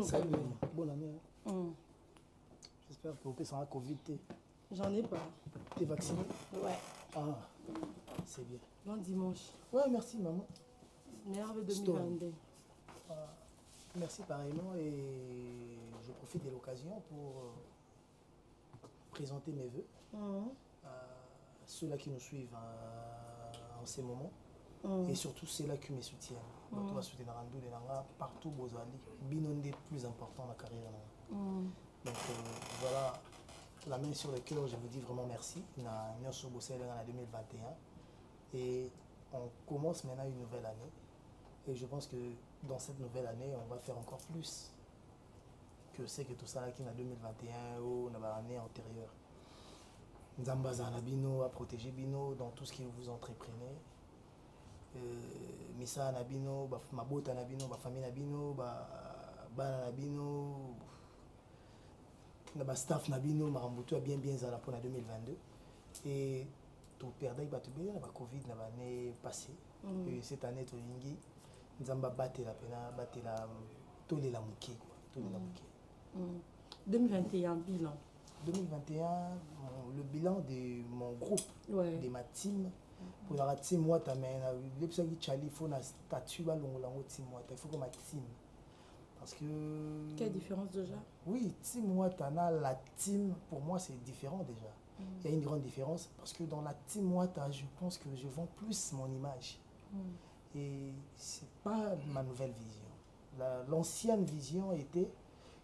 Salut, bonne année. J'espère que vous avez Covid. J'en ai pas. T'es vacciné? Ouais. Ah, c'est bien. Bon dimanche. Ouais, merci maman. Merveille 2022. Merci pareillement et je profite de l'occasion pour présenter mes voeux à ceux-là qui nous suivent en ces moments. Et surtout ceux-là qui me soutiennent. Donc, tu vas soutenir partout où vous allez. Binondé plus important dans la carrière. Donc voilà, la main sur le cœur, je vous dis vraiment merci. On a mis sur Bossel en 2021. Et on commence maintenant une nouvelle année. Et je pense que dans cette nouvelle année, on va faire encore plus que c'est que tout ça qui est en 2021 ou dans l'année antérieure. Nzambaza Nabino a protégé Bino dans tout ce que vous entreprenez. Misa Nabino, Mabota Nabino, famille Nabino, Bana Nabino, staff Nabino, Marambutu a bien zala pour 2022. Et tout perdait la Covid l'année passée. Et cette année, tout l'ingi, Nzamba batte la pena, batte la tolé la mouké. 2021, bilan. 2021, le bilan de mon groupe, de ma team. Pour la team, moi, il faut un statut, il faut que ma team. Parce que... Quelle différence déjà? Oui, team, moi, la team, pour moi, c'est différent déjà. Il y a une grande différence parce que dans la team, moi, je pense que je vends plus mon image. Et ce n'est pas ma nouvelle vision. L'ancienne vision était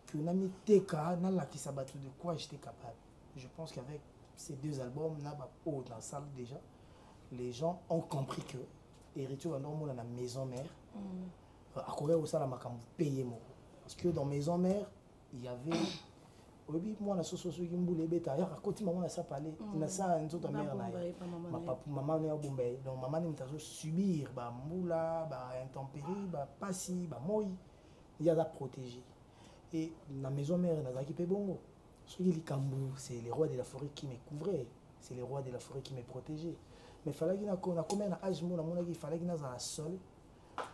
que Nami Teka, de quoi j'étais capable. Je pense qu'avec ces deux albums, dans la salle déjà, les gens ont compris que Héritier va dans la maison mère. À Corée au Salam payer moi. Parce que dans maison mère, il y avait oui moi la soso qui mboule beta ya côté maman ça parler na ça une autre mère là ma papa maman ne bombe donc maman ne t'a subir ba mboula ba intempérie ba passi ba moi il y a la protéger et la maison mère na qui peut bongo ceux qui likambu c'est les rois de la forêt qui me couvraient, c'est les rois de la forêt qui me protégeaient. Mais fallait qu'il na combien âge mon amona qu'il fallait qu'il na la seul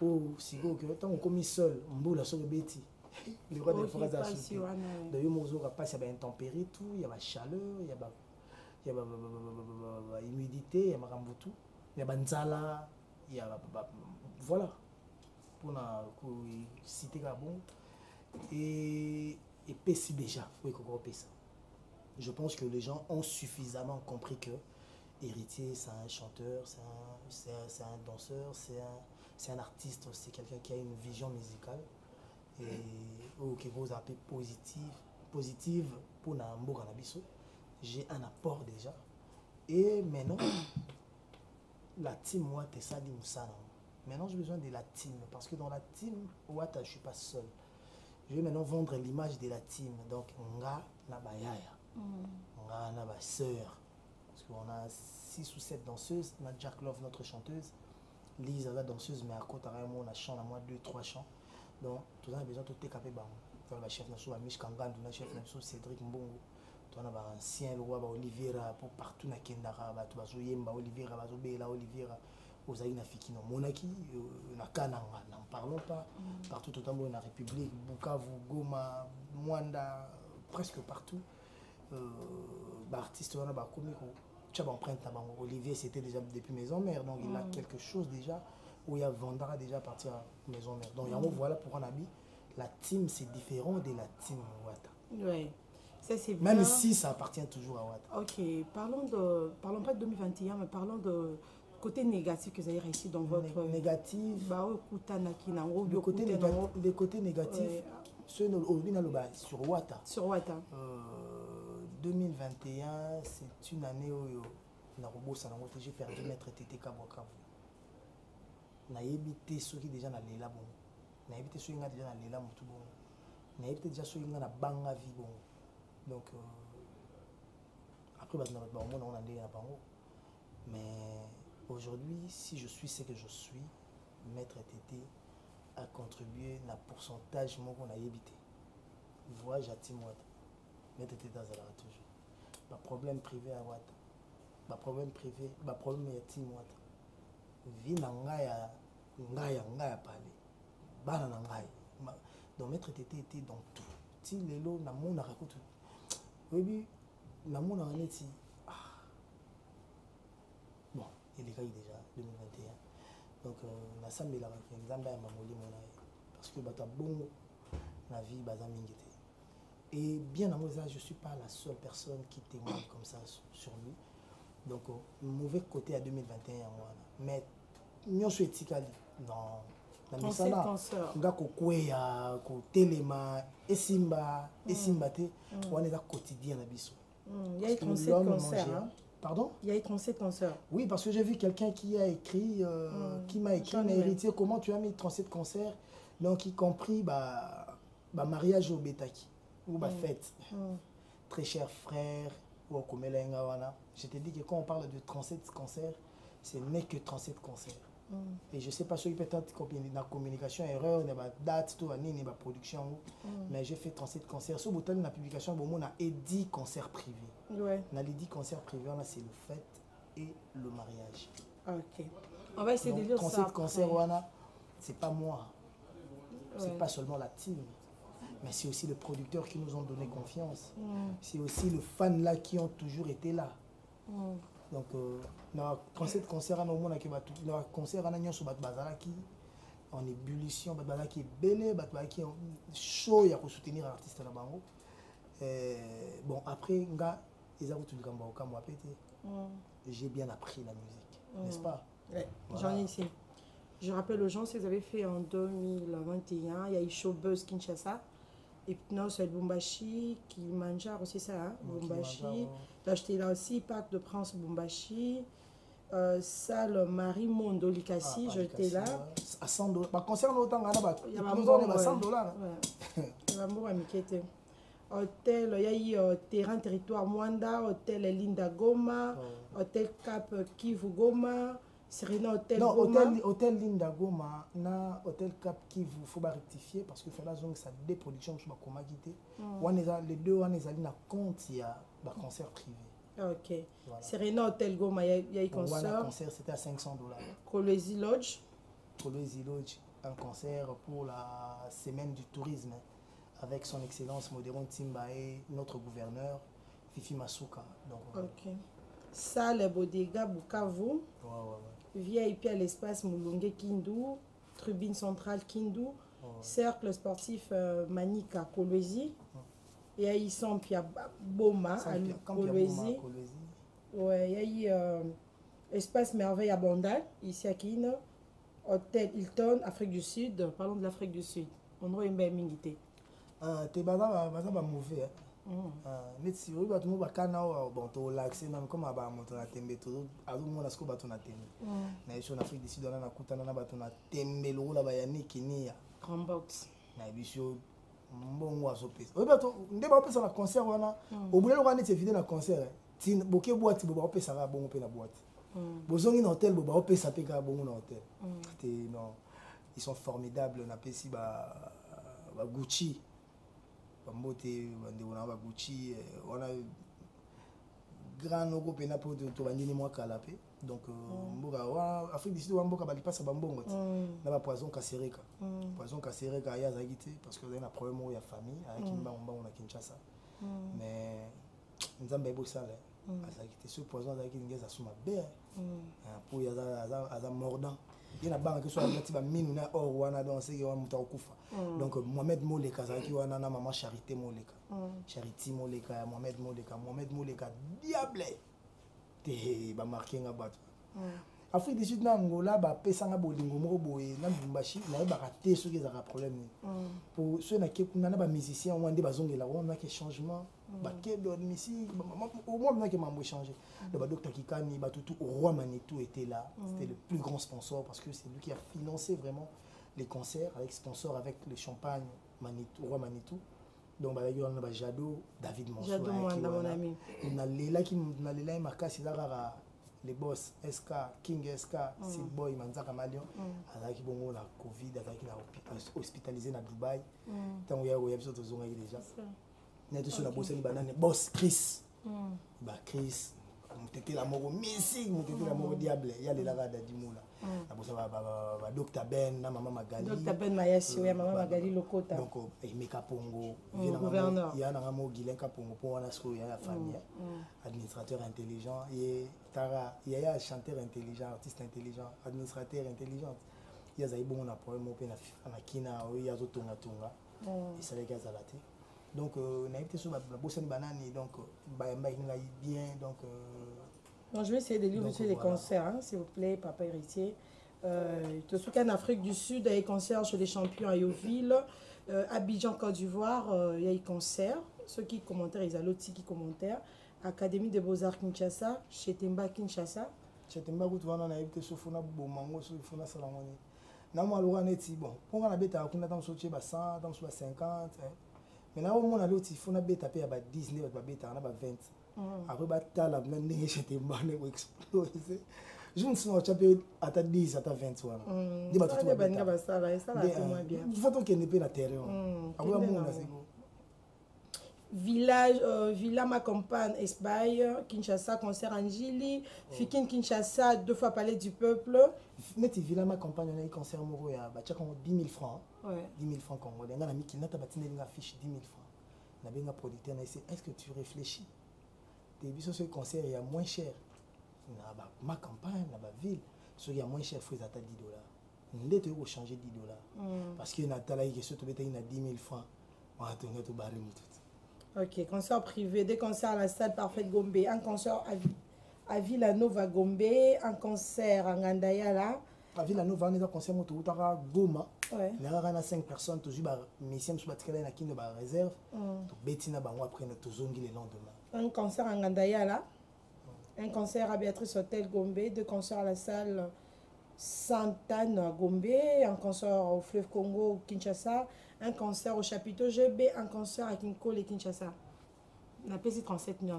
ou si go que tant on commis seul mboula sur le bêti. Les rois de la forêt d'ailleurs il y a intempérie tout, il y a la chaleur, il y a la humidité, il y a tout, il y a nzala, il y a voilà pour citer Gabon et Pessi déjà, oui ça. Je pense que les gens ont suffisamment compris que Héritier c'est un chanteur, c'est un danseur, c'est un artiste, c'est quelqu'un qui a une vision musicale. Et qui vous appelle positive pour Nambour Nabiso. J'ai un apport déjà. Et maintenant, la team moi t'es ça dit Moussana. Maintenant j'ai besoin de la team parce que dans la team Ouata je suis pas seul. Je vais maintenant vendre l'image de la team. Donc nga na bayaya. Nga na ba sœur. Parce qu'on a 6 ou 7 danseuses. On a Jack Love notre chanteuse. Lisa la danseuse mais à côté on a chant à moi 2-3 chants. Donc, tout ça a besoin de tout capé. Le chef national, Mich Kangan, le chef national, Cédric Mbongo. Tu as un ancien roi, Oliviera, pour partout na Kendara, tu as Yemba, Oliviera, Bela, Oliviera, Ozaïna Fikino, Monaki, na Kananga, n'en parlons pas. Partout au Tambo, la République, Bukavu, Goma, Mwanda, presque partout. Artiste, on a commis. Tu as empreinte Olivier, c'était déjà depuis Maison Mère, donc il a quelque chose déjà. Où il y a Vandara déjà parti à Maison Mère. Donc, voilà pourquoi on a dit la team, c'est différent de la team Ouata. Oui, ça c'est bien. Même si ça appartient toujours à Ouata. Ok, parlons pas de 2021, mais parlons de côté négatif que vous avez réussi dans votre... Négatif. Le côté négatif, sur Ouata. Sur Ouata. 2021, c'est une année où j'ai perdu maître Tété Kabwakavu. Naïbité ceux qui déjà na lela bon naïbité ceux qui déjà na lela mutu bon naïbité déjà ceux qui na banga vie bon donc après on a des bango mais aujourd'hui si je suis ce que je suis maître Tété a contribué na pourcentage mon qu'on a évité voyage à Timouat maître Tété dans la toujours pas problème privé à Ouata pas problème privé pas problème à Timouat vie na ngaya ngaya parler bana na ngai donc Maître Tété était dans tout. Si les lots, on a raconté. Oui, on a dit, bon, il est déjà 2021. Donc, la salle de la parce que bon, la vie, et bien à moi, je ne suis pas la seule personne qui témoigne comme ça sur lui. Donc, mauvais côté à 2021, mais nous sommes non. Conseil cancer. Nga kokwea, ko telema, esimba te, on est quotidien na biso. Il y a eu 37 concerts. Hein? Pardon? Il y a eu 37 concerts. Oui, parce que j'ai vu quelqu'un qui a écrit, qui m'a écrit, m'a héritier, comment tu as mis 37 concerts, donc y compris mariage au Betaki, ou fête. Très cher frère, ou je te dis que quand on parle de 37 concerts, ce n'est que 37 concerts. Et je ne sais pas si peut-être la communication erreur, la date, tout, la production, mais j'ai fait 37 concerts. Sur le la publication, on a 10 concerts privés. Ouais. On a les 10 concerts privés, c'est le fête et le mariage. Ok. On va essayer de lire ça. 37 concerts, ce n'est pas moi. Ce n'est pas seulement la team. Mais c'est aussi les producteurs qui nous ont donné confiance. C'est aussi les fans là qui ont toujours été là. Donc, dans 37 concerts, on a concert en ébullition, qui est belle, qui est chaud, il y a pour soutenir l'artiste. Bon, après, j'ai bien appris la musique, n'est-ce pas? Ouais. Voilà. J'en ai ici. Je rappelle aux gens, si vous avez fait en 2021, il y a eu Showbuzz Kinshasa. Hypnose à Bumbashi, Kilimanjaro aussi ça, hein? Bumbashi. J'ai acheté là aussi, Parc de Prince Bumbashi. Salle Marie Mondo Likasi, j'étais là. À 100 $. Par concernant autant, il y a 100 $. Il y a hôtel, il y a eu Terrain Territoire Mwanda, hôtel Linda Goma, hôtel Cap Kivu Goma. Serena Hôtel non, Goma. hôtel Linda Goma, na hôtel Cap qui vous faut rectifier parce que la zone ça déproduction sur ma comagité. Les deux on est allés na compte il y a un concert privé. OK. Voilà. Serena Hôtel Goma, il y a eu concert. Concert c'était à 500 $. Kolwezi Lodge. Kolwezi Lodge, un concert pour la semaine du tourisme avec son excellence Modéron Timba et notre gouverneur Fifi Masuka. Donc OK. Salle Bodega Bukavu. VIP à l'espace Moulongue Kindu, tribune centrale Kindu, cercle sportif Manika Kolwezi, et il y a Pia Boma à Kolwezi. Ouais, il y a espace merveille à Bandal, ici à Kino, hôtel Hilton, Afrique du Sud. Parlons de l'Afrique du Sud. On a une belle minité. T'es mauvais. Mais si vous avez un canal, bon, l'accès, comme à Bamontona Tembe, tout, à l'oumouna, ce que Batona Tembe. Mais sur l'Afrique du Sud, on a Koutana Batona Tembe, le Roula Bayani, Kini. Grand box. Mais bisou, bon, oiseau pèse. Oui, bateau, on débat pas sur la concert, on a. Au bout de l'année, c'est vidé la concert. Si bokeh boîte, si boba ça va bon, on la boîte. Bozongi dans hôtel, boba opé ça pèse bon dans hôtel. Non, ils sont formidables. On appelle ici Gucci. Mbote on a Gucci, on a grand logo pena pour to bandini moi kalapé donc mboka Afrique du Sud mboka bali passe bambongo na ba poison kasereka ya zagité parce que on a problème ya famille avec mbamba on a Kinshasa mais nzamba ebo sala azagité ce poison azagité ngeza suma be pour ya za mordant il y a banque qui soit ba mine na or wana donc c'est wa muta okufa donc Mohamed Moleka zaki wana na maman Charité Moleka Charité Moleka Mohamed Moleka diable te ba marqué nga bato Afrique du Sud na Angola ba pesa nga bolingo moko boye na Bumbashi na ba raté ceux qui ont problème pour ceux na kekuna na ba musiciens on ndé bazongela on a que changement ba kedo ici au moins on a que mambo changer le ba docteur Kikani ba tout roi Manitou était là c'était le plus grand sponsor parce que c'est lui qui a financé vraiment les concerts avec sponsor avec le champagne Manitou roi Manitou donc bah il y a Jado David Mansour Jado mon ami on a Lela qui na Lela marqué c'est là les boss SK King SK Sid Boy Manzaka Malion avec bongo la Covid avec la hospitalisé na Dubaï tant il y a biso tozonga déjà net sur la bosse ni banane boss Chris ba Chris mutete la moko misi mutete la moko diable ya le la da dimula Dr Ben na Maman Magali. Dr Ben Mayasi, oui, Maman Magali Lokota. Donc Meka Pongo, gouverneur. Il y a un Guilain Kapongo pour la famille, administrateur intelligent, et Tara, il y a un chanteur intelligent, artiste intelligent, administrateur intelligent. Il y a un bon problème na kina, il y a Zotonga Tonga, et ça les gars à la tête. Donc on a été sur la bosse banane, donc bien, donc. Non, je vais essayer de lire les concerts, hein, s'il vous plaît, Papa Héritier. Tout ce qu'en Afrique du Sud, il y a des concerts chez les champions à Yoville, Abidjan, Côte d'Ivoire, il y a des concerts. Ceux qui commentaient, ils ont l'autre qui commentaient. Académie des Beaux-Arts Kinshasa, chez Temba Kinshasa. Chez Temba, tu vois, on a été sur Fona Bomango, sur Fona Salamoni. Non, moi, on a été bon. Pour qu'on a été à 100, dans 50. Mais là, on a l'autre, il faut taper à 19, à 20. Après, la même chez Temba, on a explosé. Je ne sais pas si 10 à 20. Il faut qu'il n'y ait pas de terrain. Village, Villa m'accompagne, Espagne, Kinshasa, concert Angili, Fikin Kinshasa, 2 fois Palais du Peuple. Net Villa m'accompagne, on a eu concert Moro, il y a 10 000 francs. 10 000 francs congolais. On a mis qui n'a pas une affiche 10 000 francs. On a un producteur, on a essayé, est-ce que tu réfléchis? Des bis sur ce concert, il y a moins cher. Ma campagne, la ville, il y a moins cher, il faut $10. On doit changer $10. Parce qu'il y a un qui est 10 000 francs. On va tout barrer tout. Ok, concert privé, des concerts à la salle Parfaite Gombe, un concert à Villanova Gombe, un concert à Ngandayala. À Villanova, on a un concert à Goma. Ouais. Il y a 5 personnes, toujours mais si on a une réserve, Bettina après nous le lendemain. Un concert à Ngandayala, un concert à Béatrice Hotel Gombe, 2 concerts à la salle Santane à Gombe, un concert au Fleuve Congo Kinshasa, un concert au chapiteau GB, un concert à Kinkole et Kinshasa. On a payé 37 millions.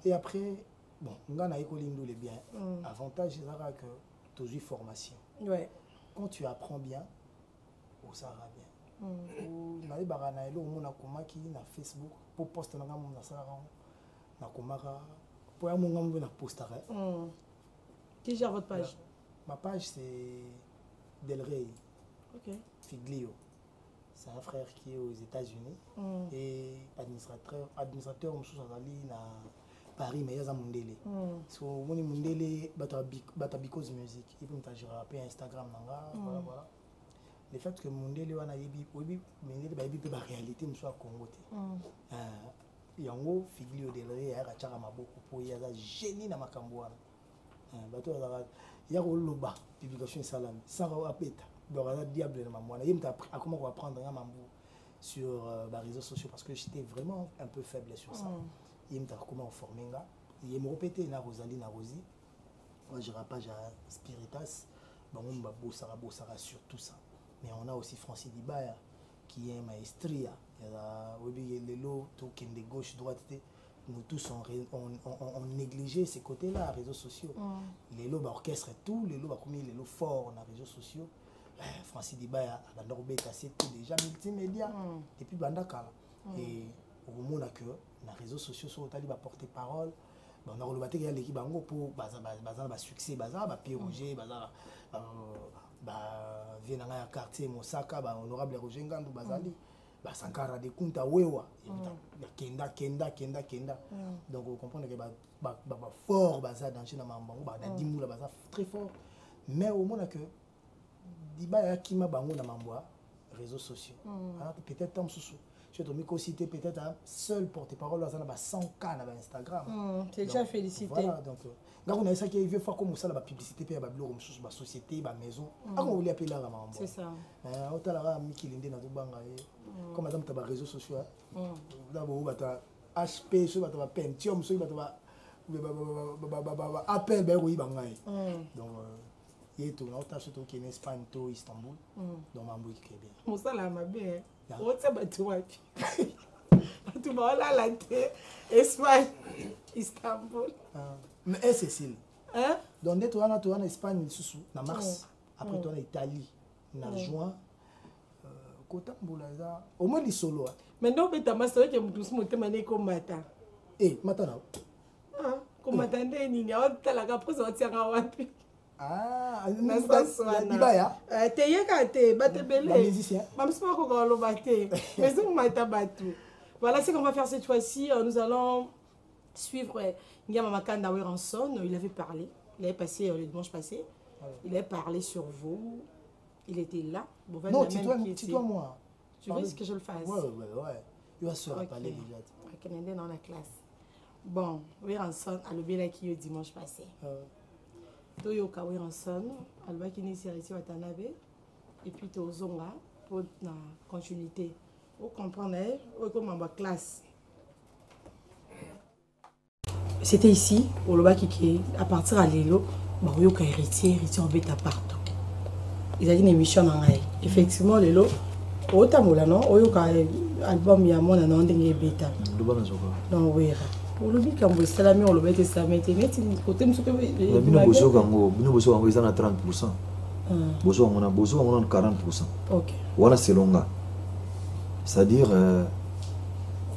Et après, bon, on a les bien. Avantage, c'est que tu as une formation. Ouais. Quand tu apprends bien, ça va bien. On a des Facebook pour poster Qui gère votre page? Ma page, c'est Del Rey. Figlio. C'est un frère qui est aux États-Unis et administrateur à Paris, mais il y a Mundele. So, Mundele, Batabiko's Music. Il peut me Instagram. Voilà. Le fait que Mundele, on a dit la réalité, je suis à Congo. Il y a un Figlio Del Rey, il y a un génie dans ma camboire. Il y a un loba, publication salami, sans apéta. Donc, il y a un diable dans ma moine. Il m'a appris à comment apprendre sur les réseaux sociaux parce que j'étais vraiment un peu faible sur ça. Il m'a appris comment former. Il m'a répété na Rosalie, na Rosie. Moi, je rapage à Spiritas. On va bosser sur tout ça. Mais on a aussi Francis Dibaya qui est maestria. Il y a les lots, tout qui est de gauche, droite. Nous tous on négligé ces côtés-là, les réseaux sociaux. Les lots orchestre et tout, les lots forts dans les réseaux sociaux. Francis Dibaya a c'est déjà multimédia depuis Bandakala. Et au moment où les réseaux sociaux sont allés porter parole, on a relevé l'équipe pour le succès, le Pierre Roger, vient dans le quartier Mosaka, honorable Roger Ngandou, Sankara de Kunta Wewa, Kenda. Donc vous comprenez que fort dans 10 mois très fort. Mais au moment que Dibaya qui m'a bango dans ma réseaux sociaux. Peut-être tant sous. Je te citer peut-être un seul porte-parole dans 100 cas sur Instagram. C'est déjà félicité. Voilà, donc on a ça qui veut faire comme ça la publicité puis la blog sur la société, la maison. Comment vous l'appelez là maman? C'est ça. Autant là Miki Linde dans banga comme madame tu as réseaux sociaux. D'abord bata HP sur bata Pentium sur bata appel ben oui bangai. Donc il tout là autant surtout qui en Espagne to Istanbul. Donc mambo qui est bien. Mon ça là ma bien. What's up to watch? Tu vas là Espagne, Istanbul. Mais Cécile. Hein? Donc tu vas en Espagne sous en mars. Après tu vas en Italie en juin. Côté Mbulaza. Au moins les solo. Mais non mais ta master que tu me monter mané comme matin. Maintenant. Comme attendez, nini, on t'a la capose, on tient à wapi. Ah, Nibaya. T'es yégaté, batte belé. Musicien. Même si on va le battre. Mais c'est moi qui battu. Voilà ce qu'on va faire cette fois-ci. Nous allons suivre Nyama Makanda Weranson. Il avait parlé. Il avait passé le dimanche passé. Il avait parlé sur vous. Il était là. Bon, non, dis-toi moi. Tu veux que je le fasse? Ouais. Il va se parler déjà. Ok, on est dans la classe. Bon, Weranson a le bien qui le dimanche passé. Toyoka Weranson, alba qui n'est série Watanabe. Et puis Tozonga pour la continuité. Vous comprenez? Comme en classe. C'était ici, au Lobaki, à partir de l'élo, il y a héritier en bêta partout. Ils ont une émission en aïe. Effectivement, l'élo, au Tamoula, non? Il y a un album, il y a un an de bêta. Non, oui. Au Lobi, quand vous êtes salami, on le met salami. Il y a un côté de ce que vous avez. Nous avons 30%. Nous avons 40%. Ok. Voilà, c'est long. C'est-à-dire,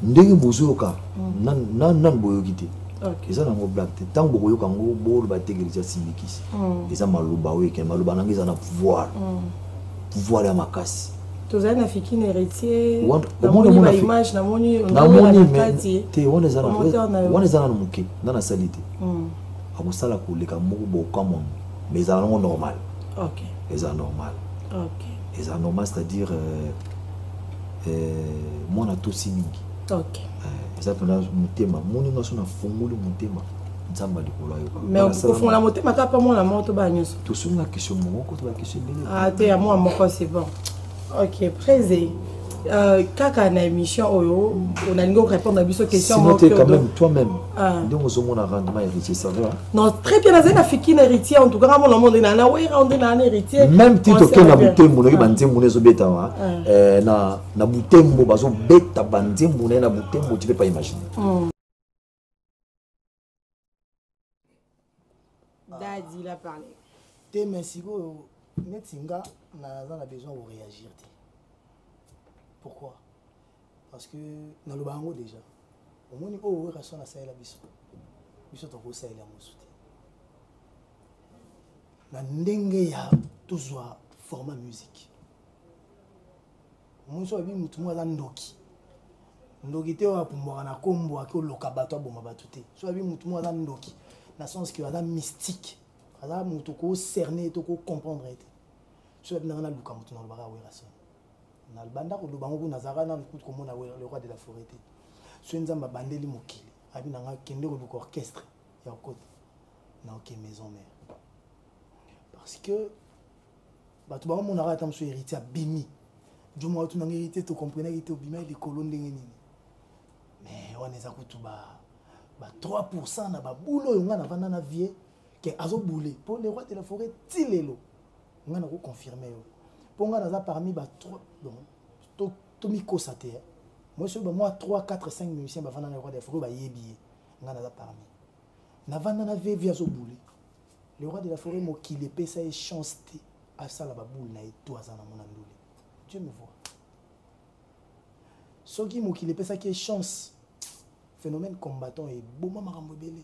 ndenge bozoka nan boyokite eza nango black te tant boyoka ngo bolo bategelisa simikisi eza maluba weke maluba nangi eza na pouvoir ya makasi tozali na fikine héritier namoni ba image namoni te wana eza nanu moke nana sali te akosala koleka moko bokamon mais ezala nango normal eza normal eza normal c'est-à-dire mwana tosi mingi eza mpena motema moninga so na fongoli motema nzambe likolo ayoka mais kofongola motema kaka mpo mwana moko toba nyonso tosunga question moko toba question ebele te ya mwa moko c'est bon. Ok, Prézé, kaka na émission oyo on a lingo répondre à biso question sinon t'es quand même toi-même donc on a rendement héritier ça va non très bien na fiki na héritier en tout cas mon monde na wera on na héritier même tito ke na butembo na banzembo nezo beta wa na butembo bazo beta banzembo na butembo tu peux pas imaginer Daddy l'a parlé te merci go netinga na besoin de réagir. Pourquoi? Parce que dans le bango déjà, au moins on a raison à ça la biso. Biso to ko ça la mosuté. Na ndenge ya toujours format musique. Mon so bi mutu mo la ndoki. Ndoki te wa pumbwa na kombo akio lokabato aboma batute. So bi mutu mo la ndoki. Na sens que la mystique. Ala mutu ko cerner to ko comprendre. Je vais vous luka mutu na lobaka werason na banda ko lobango nazara na kutu ko mona le roi de la forêt so nzamba bandeli mokili abi nanga kende ko luka orchestre ya côté na ok maison mère parce que batu ba mona ra tam so héritier bimi jomo tu nanga héritier to comprendre héritier bima les colons ndenge nini mais on eza kutu ba 3% na ba boulot yonga na vanda na vie que azo boulé pour le roi de la forêt tilelo on a confirmé pour nga parmi ba 3 donc to mi kosaté moi sur moi 3 4 5 musiciens ba vana na roi des forêts ba yebi nga na parmi na vana na via zo boulé le roi de la forêt mo qui le pesa et chance à ça la ba boule na eto azana mona ndule Dieu me voit ce qui mo qui le pesa qui chance phénomène combattant et boma makambo belé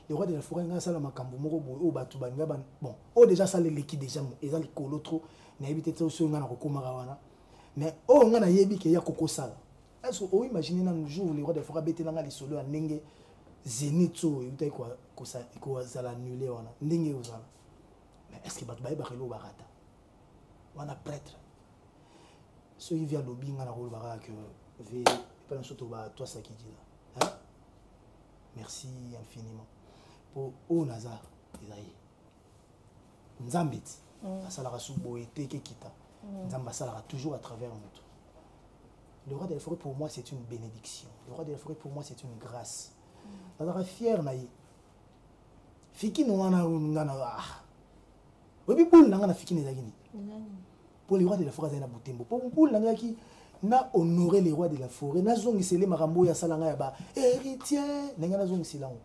le roi de la forêt nga sala makambo moko boy o batu banga ban bon o déjà ça leki déjà eza likolo trop na ebité to so nga na kokoma wana mais o nga na yebi ke ya koko sala est-ce que o imaginer na jour le roi de la forêt bete nga lisolo ya ndenge zenitso yutai ko ça ko sala annuler wana ndenge ozala mais est-ce que batu baye bakelo barata wana prêtre so il vient lobby nga na ko baraka que ve pas un soto ba toi ça qui dit là hein merci infiniment pour au Nazar Isaïe Nzambit ça la soubo été que kita Nzamba ça toujours à travers notre le roi de la forêt pour moi c'est une bénédiction le roi de la forêt pour moi c'est une grâce ça la fier naïe fiki no wana ngana obi bul ngana fiki nezakini pour le roi de la forêt na butembo pour bul ngaki na honorer les rois de la forêt na zongisele makambo ya salanga ya ba héritier nenga na zongisela ngo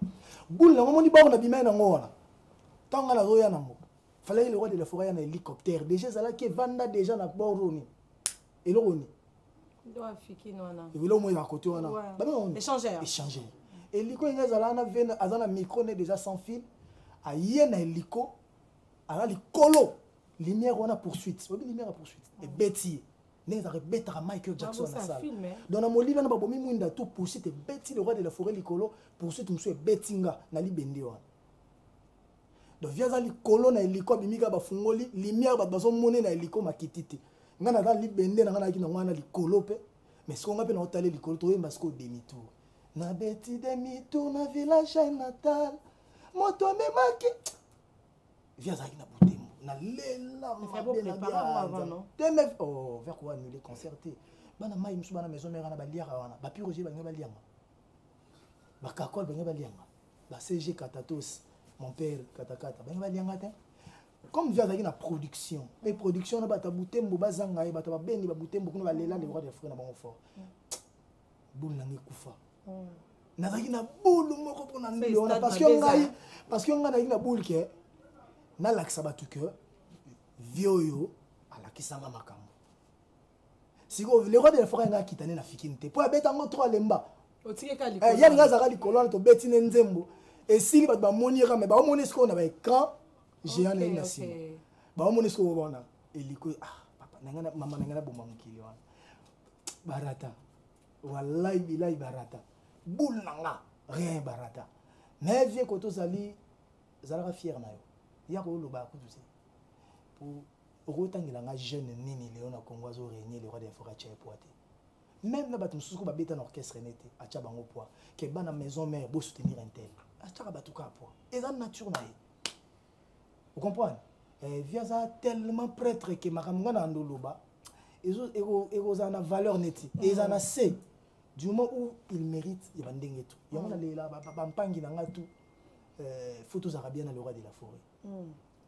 boule na moni ba na bima na ngona tanga la roya nango fallait le roi de la forêt na hélicoptère déjà ça là qui vanda déjà na boroni et le roni doit fiki nona et le mo ya côté wana échanger hélico il y a un micro déjà sans fil a un hélico a les colo lumière on a poursuite oui lumière à poursuite et bêtis n'est pas bête à Michael Jackson à ça dans la molina na babomi mwinda tout poursuite et bêtis le roi de la forêt licolo poursuite monsieur bettinga na libende wana donc via za licolo na hélico bimika ba fungoli lumière ba bazo moné na hélico makititi ngana za libende na ngana ki na wana licolo pe mais ce qu'on appelle na hôtel licolo to yemba sko demi tour na beti demi tour na village natal moto memaki via za na butembo na lela oh vers quoi nous les concerter bana mai musu bana maison mère na baliaka wana ba piroger ba ngaba lianga ba kakol ba ngaba lianga ba CG Katatos mon père katakata ba ngaba lianga te comme via na production mais production na bata butembo bazanga e bata ba beni ba butembo kuna ba lela les rois de frère na bango fort boule na ngikufa nazaki na boule moko pona ndilo parce que ngai na boule ke na lakisa batu ke vioyo alakisanga makambo siko le roi de la forêt nga kitane na fikinte po abeta ngo 3 lemba otikeka likolo yani nga zaka likolo na to beti ne nzembo et sili bat ba monira mais ba moni siko na ba écran géant na ina sima ba moni siko bona eliko papa nanga mama nanga bomba mukili wana barata wallahi billahi barata boule nanga rien barata mais vie ko to zali zalaka fier na yo ya ko lo ba ko tu sais pour autant nga jeune nini léon na Congo zo régner le roi des forêts tché poité même na batum susu ko ba beta na orchestre nete acha bango poids ke bana maison mère bo soutenir un tel acha ba tuka poids et ça nature na vous comprenez via ça tellement prêtre que makamwa na ndoloba et za na valeur neti et ça na c'est du moment où il mérite il va ndenge tout yona lela ba mpangi na ngatu photos arabiennes le roi de la forêt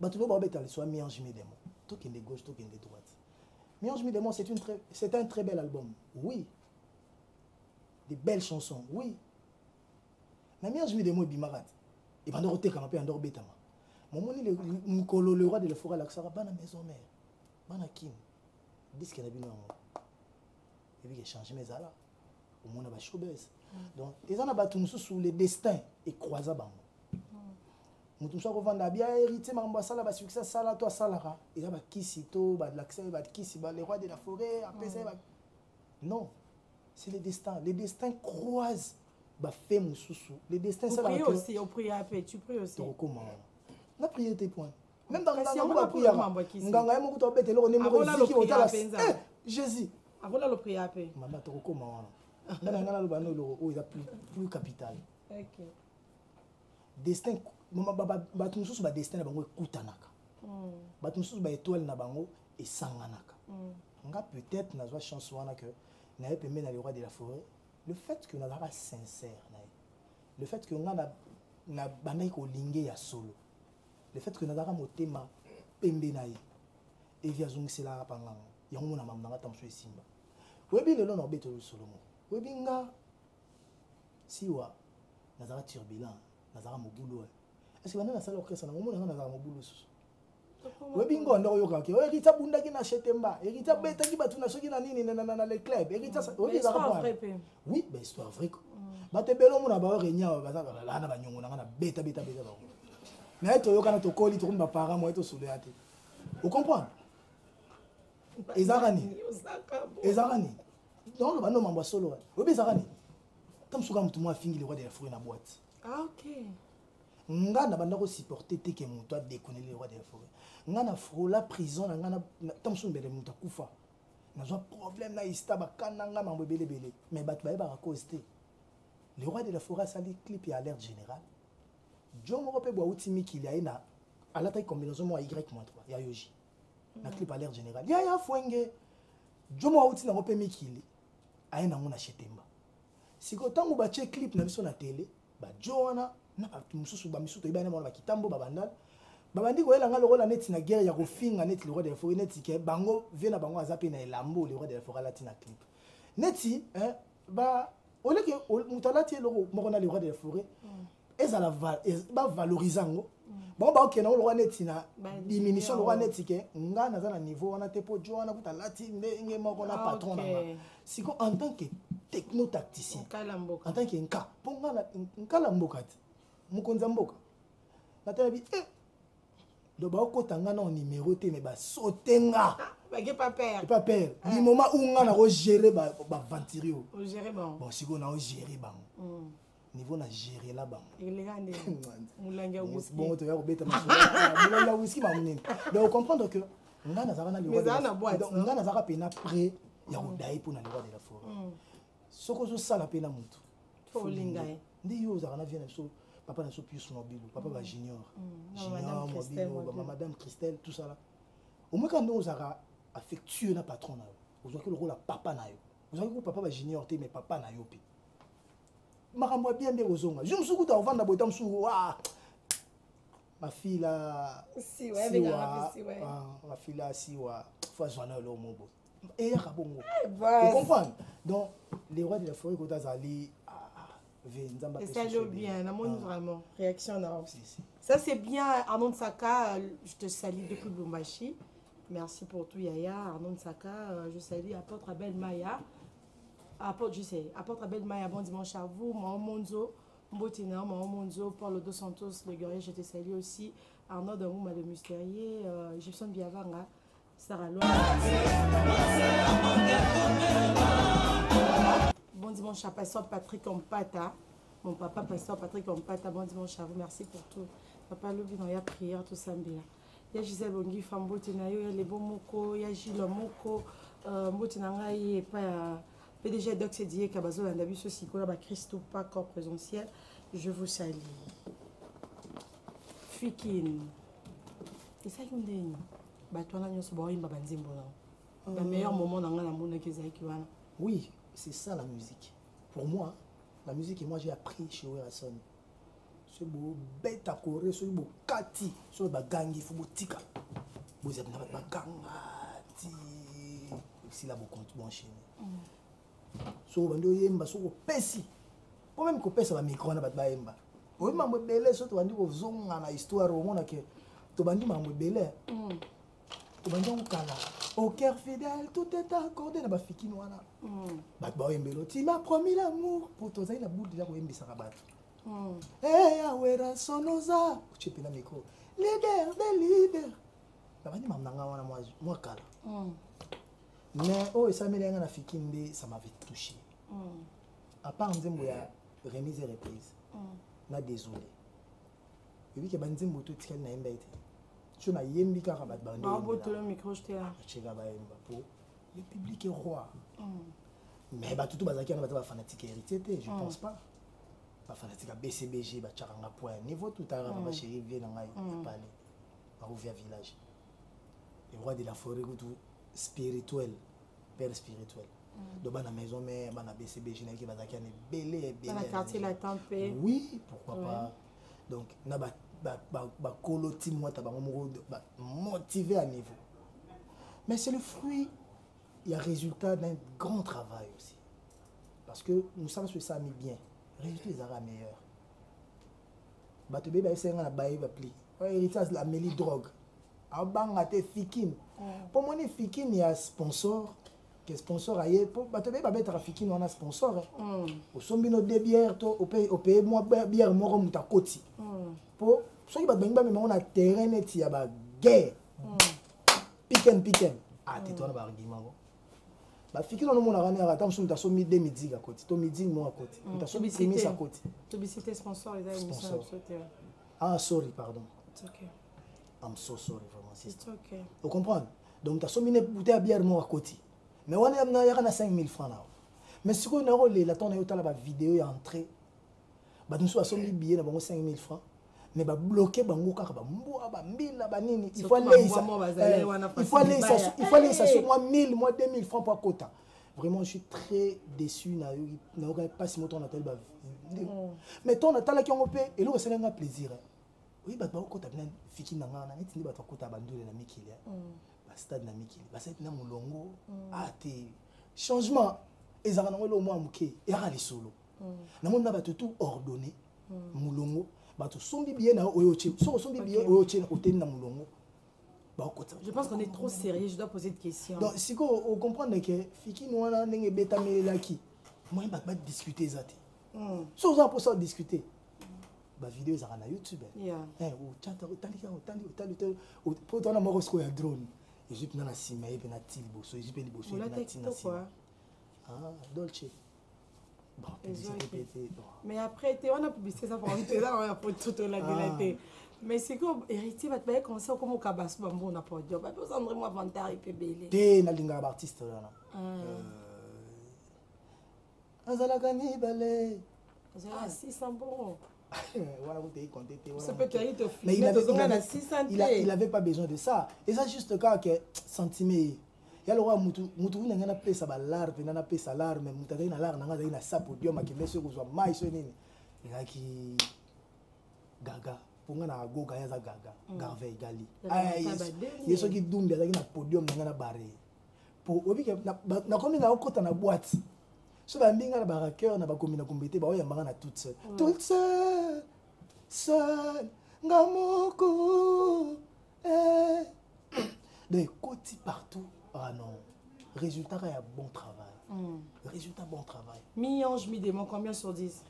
batuno ba beta le soit Miange Midemo tout qui est de gauche tout qui est de droite Miange Midemo c'est un très bel album oui des belles chansons oui mais Miange Midemo bimarat et bando roté comme un andor betama momoni le mukolo le roi de la forêt l'axara bana maison mère bana kin disque na bino et puis changer mes ala au monde ba showbiz donc ils en a battu sous le destin et croisa bango mutu sako vanda bien hérité mambo sala ba succès sala toi salara et là ba kisi to ba l'accès ba kisi ba les rois de la forêt après ça non c'est le destin croise ba fait mususu le destin ça là aussi on prie après tu pries aussi comment la prière tes points même dans la prière nganga yemo to bete lo ne mo ziki o tala Jésus avola le prière après mama to comment ngana ngana lo bano lo o il a plus capital OK destin bato mosusu ba destin na bango ekutanaka bato mosusu ba étoile na bango esanganaka nga peut-être nazwa chance wana que naye pembe na le roi de la forêt le fait que nazalaka sincère naye le fait que nga na bandaki kolinge ya solo le fait que nazalaka motema pembe na ye evi azongiselaka panganga yango mona mamu nanga ta mosu esimba oyebi lelo na obetolo solo moko oyebi nga siwa nazalaka turbulent nazalaka mobulu est-ce que bana na sala orchestre na ngomona na nazalaka mobulu susu oyebi ngo ndo yoka ke erita bundaki na chetemba erita betaki batu na soki na nini na le club erita oyebi ezalaka oui ben histoire vraie bate belo mona ba renya bazaka la na banyongo na beta ba mais to yoka na to koli to kumba para mo to solo yate vous comprenez ezakani donc bano mambo solo oyebi ezakani tamsuka mutu mo afingi le roi de la forêt na boîte OK nga na banda ko supporter te ke mutu a déconner le roi de la forêt nga na frola prison na nga na tamsu mbele mutu akufa na zo problème na ista bakana nga mambo belebele mais batu ba ba cause te le roi de la forêt sali clip ya alerte générale John moko pe bwa utimi kili aina alata combinaison mo y-3 ya yoji na clip alerte générale ya fwenge John mo uti na ko pe mikili aina ngona chetemba siko tangu ba che clip na biso na télé ba Joana na batu mususu ba misuto ibana mona ba kitambo ba bandal ba bandi ko elanga lokola neti na guerre ya ko finga neti le roi de la forêt neti ke bango vient na bango azape na elambo le roi de la forêt latina clip neti ba oleke mutalati eloko moko na le roi de la forêt ezala ba valorisant bon ba okena lo roi neti na diminution lo roi neti ke nga na za na niveau wana te po Joana kuta lati ndenge moko na patron na siko en tant que techno-tacticien. En tant qu'Inka. Pour moi, Nkala Mboka. Mukonza Mboka. Nathalie, donc, quand on a un numéro, mais bah sautenga. Pas peur. Pas peur. Du moment où on a géré, bah ventirer. Gérer bon. Bon, si on a géré, bah. Niveau na gérer là-bas. Bon, tu vas rebêter ma whisky, ma monnaie. Donc, comprendre que on a nazara le roi de la forêt. On a nazara pena près. Il y a un daï pour le roi de la forêt. Ce que je sais la pena monte. Faut lingaï. Ndi yo zara na vient so papa na so plus mobile, papa ba junior. Junior mobile, madame Christelle, tout ça là. Au moins quand nous zara affectueux na patron na yo. Vous avez que le rôle à papa na yo. Vous avez que papa ba junior mais papa na yo. Makambo bien des ozonga. Je me suis dit avant d'abord tam sou ma fille là si ouais avec ma fille là si wa faut joindre le mobo. Et ya kabongo. Vous comprenez? Donc les rois de la forêt quand azali ça joue bien, la monde vraiment réaction là. Ça c'est bien Arnaud Saka, je te salue depuis Lubumbashi. Merci pour tout Yaya Arnaud Saka, je salue apôtre Abel Maya. Apôtre Abel Maya, bon dimanche à vous. Maman Monzo, Mbotina, Maman Monzo, Paul Dos Santos, le guerrier, je te salue aussi. Arnaud Damouma, le mystérieux, Gibson Biavanga, Sarah Loa. Bon dimanche à Pasteur Patrick Ompata, mon papa Pasteur Patrick Ompata, bon dimanche à vous, merci pour tout. Papa Loubi, il y a prière, tout ça bien. Il y a Gisèle Bongi, Femme Mbotina, il y a les bons Moko, il y a Gilles Moko, Mbotina, il n'y a pas. PDG Doc Sédier Kabazo Landabi Sosikola ba Christo pas corps présentiel. Je vous salue. Fikin. Et ça qui me dit bah toi là nous sommes boire ba nzimbo là. Le meilleur moment dans la monde que Zaki wana. Oui, c'est ça la musique. Pour moi, la musique et moi j'ai appris chez Werason. Ce beau bête à Corée, ce beau kati, ce ba gangi faut tika. Vous êtes na ba gangati. Si la beau compte bon chez nous. So bando yemba so ko pesi po même ko pesa ba micro na ba yemba o mambo belé so to bandi ko zonga na histoire o mona ke to bandi mambo belé to bandi on kala au cœur fidèle tout est accordé na ba fikino wana ba yembelo tu m'as promis l'amour pour toi na bout déjà ko yembisa ka bato eh awera sonoza tu pe na micro leader des leaders ba bandi mamna nga wana moi kala mais oh ça m'élève na fikinde ça m'avait touché à part nzembo ya remise et reprise na désolé et puis que banzembo tout tikali na yemba ete tu na yembi kaka bat bande ba boto le micro jeté là chega ba yemba pour le public est roi mais ba tout bazaki na ba fanatique héritier je pense pas ba fanatique BCBG ba charanga point niveau tout à ba chéri vient na ngai parler ba ouvrir village le roi de la forêt tout spirituel, père spirituel. Donc, dans la maison, mais dans la BCBG, qui va être belé. Dans le quartier, la tempête. Oui, pourquoi pas. Donc, na ba coloti moi ta ba motivé à niveau. Mais c'est le fruit, il y a résultat d'un grand travail aussi. Parce que nous savons que ça a mis bien. Le résultat est à meilleur. Bah tu bébé c'est un bail va pli. Héritage la méli drogue. Abanga te fikin. Pour moi, fikin il y a sponsor. Que sponsor ailleurs. Pour bateau bébé mettre fikin on a sponsor. Au sombino de bière to au pays moi bière moi comme ta côté. Pour ceux qui va benga mais on a terrain net il y a ba guerre. Piken. Ah tu toi na ba argument. Ba fikin on mon arane ata on ta so midi midi à côté. To midi moi à côté. On ta so midi à côté. Publicité sponsor les émissions absolument. Ah sorry pardon. It's okay. I'm so sorry vraiment. It's okay. Vous comprenez? Donc, tu as sommé bouteille à bière à côté. Mais on a 5 000 francs là. Mais si on a rolé, la tonne la vidéo est entrée. Nous avons sommé billet à 5 000 francs. Mais bloqué, il faut aller ça. Il faut aller ça sur moi 1000, moi 2000 francs pour quota. Vraiment, je suis très déçu. Je n'ai pas si longtemps on a mais ton attend qui ont payé et là c'est un plaisir. Oui, bah quand tu as bien fiki nanga na neti ba to bandole na mikili. Ba stade na mikili. Ba c'est na mulongo. Ah te changement ezanga ngolo mo amuke et ara les solo. Na mona ba tout ordonné mulongo ba to sombi bien na oyoche. So sombi bien oyoche na hôtel na mulongo. Ba kota. Je pense qu'on est trop sérieux, je dois poser des questions. Donc si on comprend que fiki noana ndenge beta melaki. Moi, je vais discuter ça. Si vous avez pour ça discuter, la vidéo est sur YouTube. Pour toi, on a un drone. Je suis dans la cime, je suis dans la tilbosso, je suis dans la tilbosso. Ah, Dolce. Bon, mais après, on a publié ça pour là, on a tout la délaté. Mais c'est comme héritier, va te comme ça, comme au cabas, on n'a pas de job. Vous avez vraiment avantage et puis belé. T'es dans l'inga artiste là. Azalakani balé. Ah, 600 bon. Voilà, vous t'avez compté. Ça peut être te mais il n'avait pas besoin de ça. Et ça, juste le cas que sentimé. Il y a le roi Moutou n'a pas payé sa balarde, n'a pas payé sa larme, mais Moutou n'a pas payé sa podium, qui met sur le maïs. Il y a qui Gaga. Pour nga na go Gaga Gaga. Garvey Gali. Il y a ceux qui doumbent dans le podium, n'a pas barré. Pour obi que na comme na okota na boîte. So ba mbinga na baraqueur na ba komina kombete ba oya mbanga na toute seule. Toute seule. Seul ngamoko. Des côtés partout. Ah non. Résultat, il y a bon travail. Résultat, bon travail. Mi-ange, mi-démon, combien sur 10?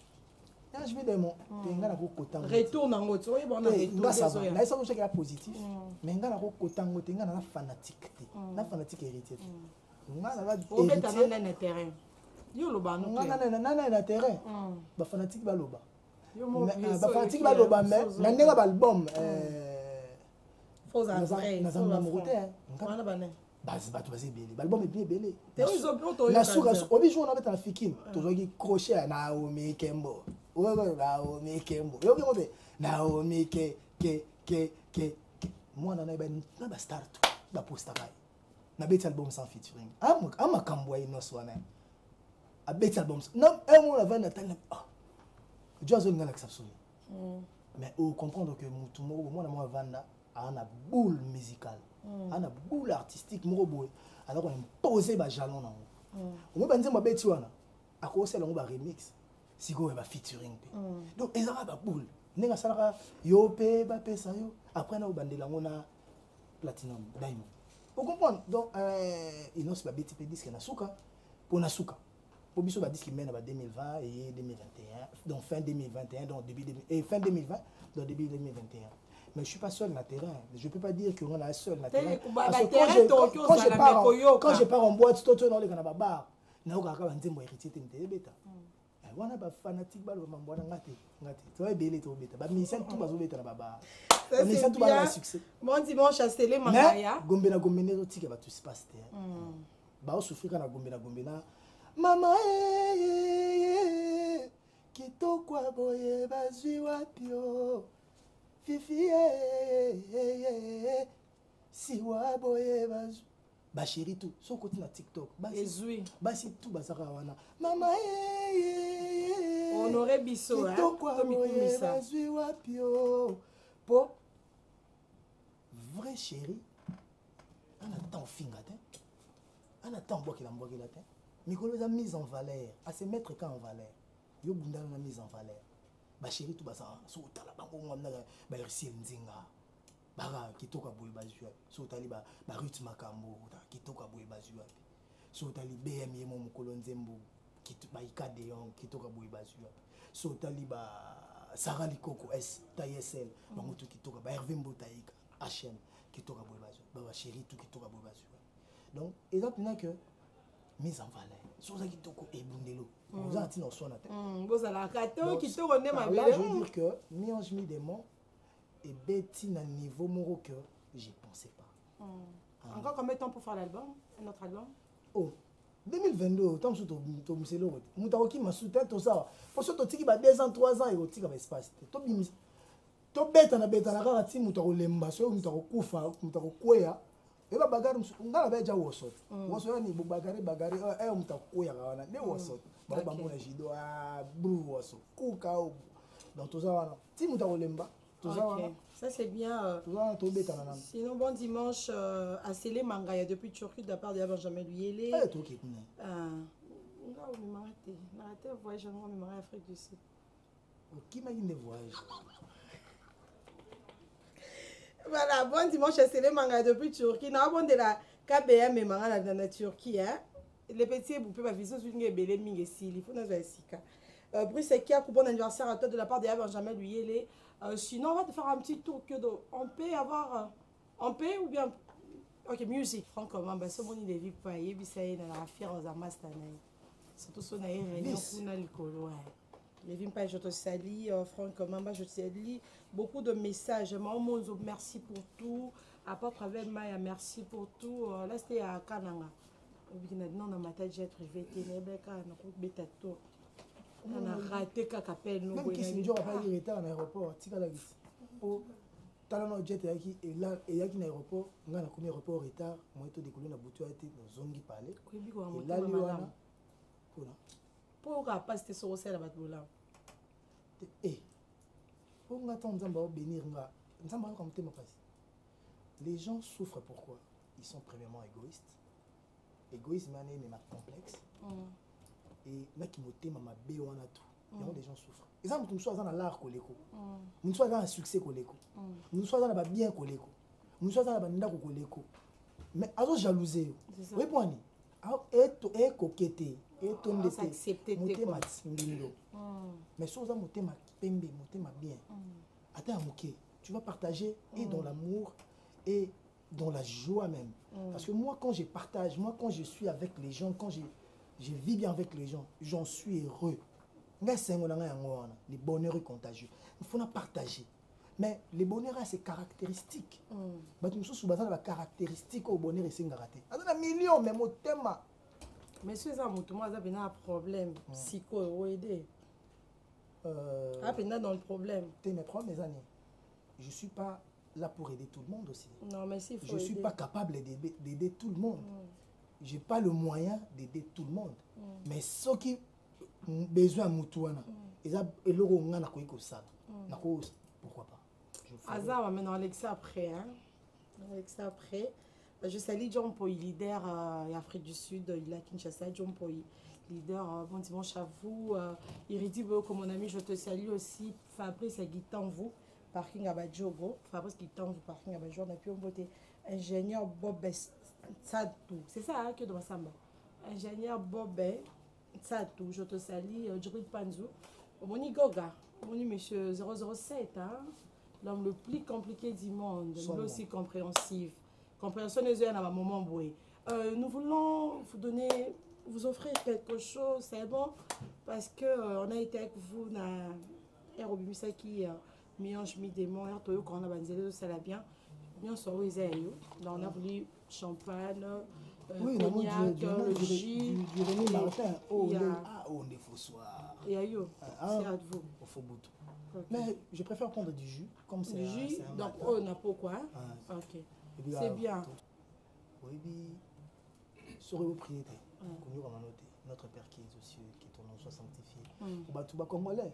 Ange, mi-démon. Retourne en haut. Oui, bon, on a retourné. Ça va. Là, ça veut dire qu'il y a positif. Mais il y a un fanatique. Un fanatique héritier. Il y a un terrain. Il y a un terrain. Il fanatique baloba. Il fanatique baloba, mais il y a un album. Faux à vrai. Basi bato bazi belé l'album est bien belé la souka obi jour on avait un fikin tozoki crochet Naomi Kembo Naomi Kembo yoki ngobe Naomi ke moi na ba star tout ba poster na beti album sans featuring ama kambo ino swana a beti album non un mot la vendre natale Jozo ngala exceptionnel mais on comprendre que tout moi na moi vanda a na boule musicale a na boule artistique moroboy alors on poser ba jalon na on va dire ma beti wana a commencer longo ba remix siko ba featuring donc ezara ba boule nenga salaka yo pe ba pesa yo après na obandela ngona platinum diamond vous comprenez donc il non c'est ba beti pe disque na suka pour na suka pour biso ba disque mena ba 2020 et 2021 donc fin 2021 donc début et fin 2020 donc début 2021. Mais je ne suis pas seul dans le terrain. Je ne peux pas dire qu'on est seul dans le terrain. Parce que quand je pars en boîte, je suis dans le bar. Je suis dans le héritier. Je suis fanatique. Bon dimanche à Stélé Mangaya. Maman, kitoko boye bazwi wapio. Fifi, si waboye bazu. Ba chéri tout, son côté na TikTok. Basi tout basaka wana. Mama Honoré Bisso hein. Comme il bazui wapio. Po vrai chéri. On attend fingate. On attend boire qu'il a boire qu'il a té. Mikolo a mise en valeur, à se mettre quand en valeur. Yo bunda na mise en valeur. Ba chéri tout basa so tala bango ngomna ba RC nzinga bara kitoka boye bazua so tali ba Ruth Makambo kitoka boye bazua so tali BM yemo mukolo nzembo ba ikade yon kitoka boye bazua so tali ba Sarah Likoko S TSL bango tout kitoka ba Hervé Mbotaika HM kitoka boye bazua ba chéri tout kitoka boye bazua donc exactement que mise en valeur so za kitoko ebundelo vous avez dit non soit là je veux dire que mi-ange mi-démon et Betty n'a niveau moro que j'y pensais pas. Encore combien de temps pour faire l'album, notre album? Oh 2022 tant que tu me sais le mutaoki m'a soutenu tout ça pour ce que tu as 2 ans 3 ans et tu as espace to beta na kaka ti mutako lemba so mutako kufa mutako kwea eba bagari ngala beja wosot woso ni bagari mutako kwea kana ne wosot ba mbona jido bru woso kuka dans tout ça ti mutako lemba tout ça ça c'est bien sinon bon dimanche à Stélé Mangaya depuis Turquie de la part de Benjamin Luyele Narate voyage en Afrique du Sud. Qui m'a dit des voyages? Voilà, bon dimanche à Stélé Mangaya depuis Turquie. Nous avons de la KBM et Mangaya dans la Turquie. les petits vous pouvez viser sur une belle mingi si il faut nous sika. Brice qui a bon anniversaire à toi de la part de Benjamin Luyele. Sinon on va te faire un petit tour que on peut avoir on peut ou bien OK musique franchement bah ce moni les vie pas et puis ça est dans la fière aux amastana. Surtout son air réunion pour na likolo. Les vignes pas je te salue franchement bah je te salue beaucoup de messages maman merci pour tout à part travers Maya merci pour tout là c'était à Kananga. Non na mata jet privé ténèbre ka na ko betato. On a raté kaka peine nous. Même qui se dit on va pas y retard en aéroport tika la gis. Oh talano jet yaki et là et yaki na aéroport ngana komi aéroport retard moi to décoller na butu ate na zongi parler. Et là liwana pour ka pas c'était sur celle là là. Eh pour ngata nzamba bénir nga nzamba comme thème passe. Les gens souffrent pourquoi? Ils sont premièrement égoïstes. Égoïsme mais ma complexe. Et là qui me thème ma bé wana tout. Les gens souffrent. Exemple nous sommes dans l'art koleko. Nous sommes dans le succès koleko. Nous sommes dans le bien koleko. Nous sommes dans le ndako koleko. Mais azo jalouser. Oui point et coqueter et tomber accepter mais si vous avez un pembe motema bien attends moké tu vas partager et dans l'amour et dans la joie même parce que moi quand je partage moi quand je suis avec les gens quand je vis bien avec les gens j'en suis heureux le bonheur est contagieux il faut la partager mais le bonheur a ses caractéristiques nous sommes dans la caractéristique au bonheur et c'est raté un million mais motema mais si ça moi ça a un problème psycho aider dans le problème mes premières années je suis pas là pour aider tout le monde aussi non mais si je suis pas capable d'aider tout le monde j'ai pas le moyen d'aider tout le monde mais ceux qui ont besoin de mutuana ils ont l'euro ngana ko ikosala na cause pourquoi pas Azar maintenant Alexa après Alexa après je salue John Poy leader Afrique du Sud il a Kinshasa John Poy leader bon dimanche à vous Iridi comme mon ami je te salue aussi Fabrice Guitan vous parking à Badjogo Fabrice Guitan vous parking à Badjogo on a pu voter ingénieur Bob Tsadou c'est ça que dans Samba ingénieur Bob Tsadou je te salue Djuri Panzou Moni Goga Moni monsieur 007 l'homme le plus compliqué du monde mais aussi compréhensif compréhension des yeux à un moment boué. Nous voulons vous donner, vous offrir quelque chose, c'est bon, parce que on a été avec vous dans Aérobimisa qui mélange mi démon, Toyo quand on a banzélé ça l'a bien, bien sur les ailes. Là on a voulu champagne, cognac, le jus. Du René Martin, on est faux soir. Et aïe, c'est à vous. Au faux bout. Mais je préfère prendre du jus, comme c'est. Du jus, donc on a pourquoi? Ok. C'est bien. Oui, serez-vous prier notre Père qui est aux cieux, que ton nom soit sanctifié. Au bas congolais,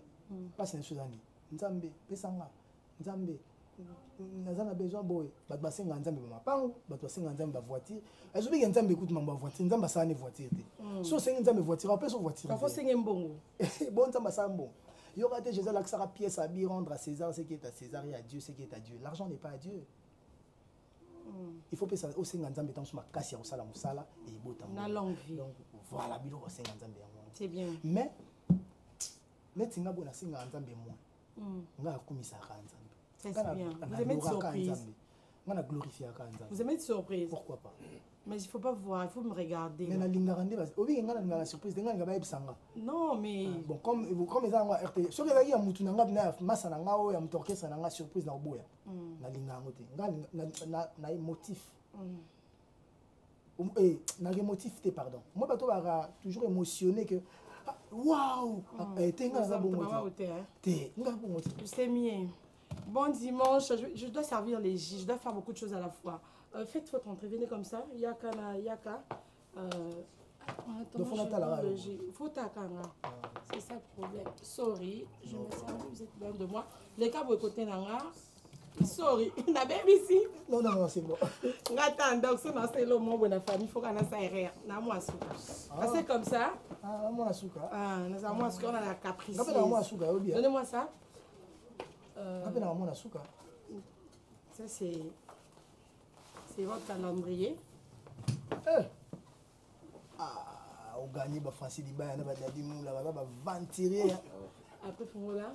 pas c'est une chose année. Nzambe, pesanga, Nzambe, nazana besoin boy, bat basenga Nzambe ma pango, bat basenga Nzambe ba voiture. Est-ce que Nzambe écoute ma voiture, Nzambe ça ne voiture té. So senga Nzambe voiture, après son voiture. Parfois senga mbongo. Bon Nzambe ça bon. Il y aura des Jésus là qui sera pièce à bien rendre à César ce qui est à César et à Dieu ce qui est à Dieu. L'argent n'est pas à Dieu. Il faut que ça aussi Nzambe dans ma casse ya osala musala et bota. Na longue vie. Donc voilà bilo ko senga Nzambe ya moi. C'est bien. Mais tinga bona senga Nzambe moi. Nga kumisa ka Nzambe. C'est bien. Vous aimez de surprise. Nga glorifier ka Nzambe. Vous aimez de surprise. Pourquoi pas? Mais il faut pas voir, il faut me regarder. Mais na linga rande bas. Obi nga na surprise nga ba ebisanga. Non mais bon comme ça nga RT. So que ya mutu nga na masa na nga o ya mutu orchestre na nga surprise na oboya. Na linga ngote. Nga na motif. Et na motif té pardon. Moi bato ba toujours émotionné que waouh, té nga za bon motif. Té nga bon motif. C'est mieux. Bon dimanche, je dois servir les J, je dois faire beaucoup de choses à la fois. Faites votre entrée, venez comme ça. Yaka na yaka. Faut c'est ça le problème. Sorry, je me sens vous êtes loin de moi. Les cas vous côté nanga. Sorry, na baby ici. Non, c'est bon. Attends, donc c'est le moment où la famille faut qu'on a ça erreur. Na moi souka. C'est comme ça. Ah, moi souka. Ah, na moi souka on a la caprice. Donnez-moi ça. Ça c'est votre calendrier. gagné Francis Diba, Dadi Moula, Ventirier. Après, Fongola,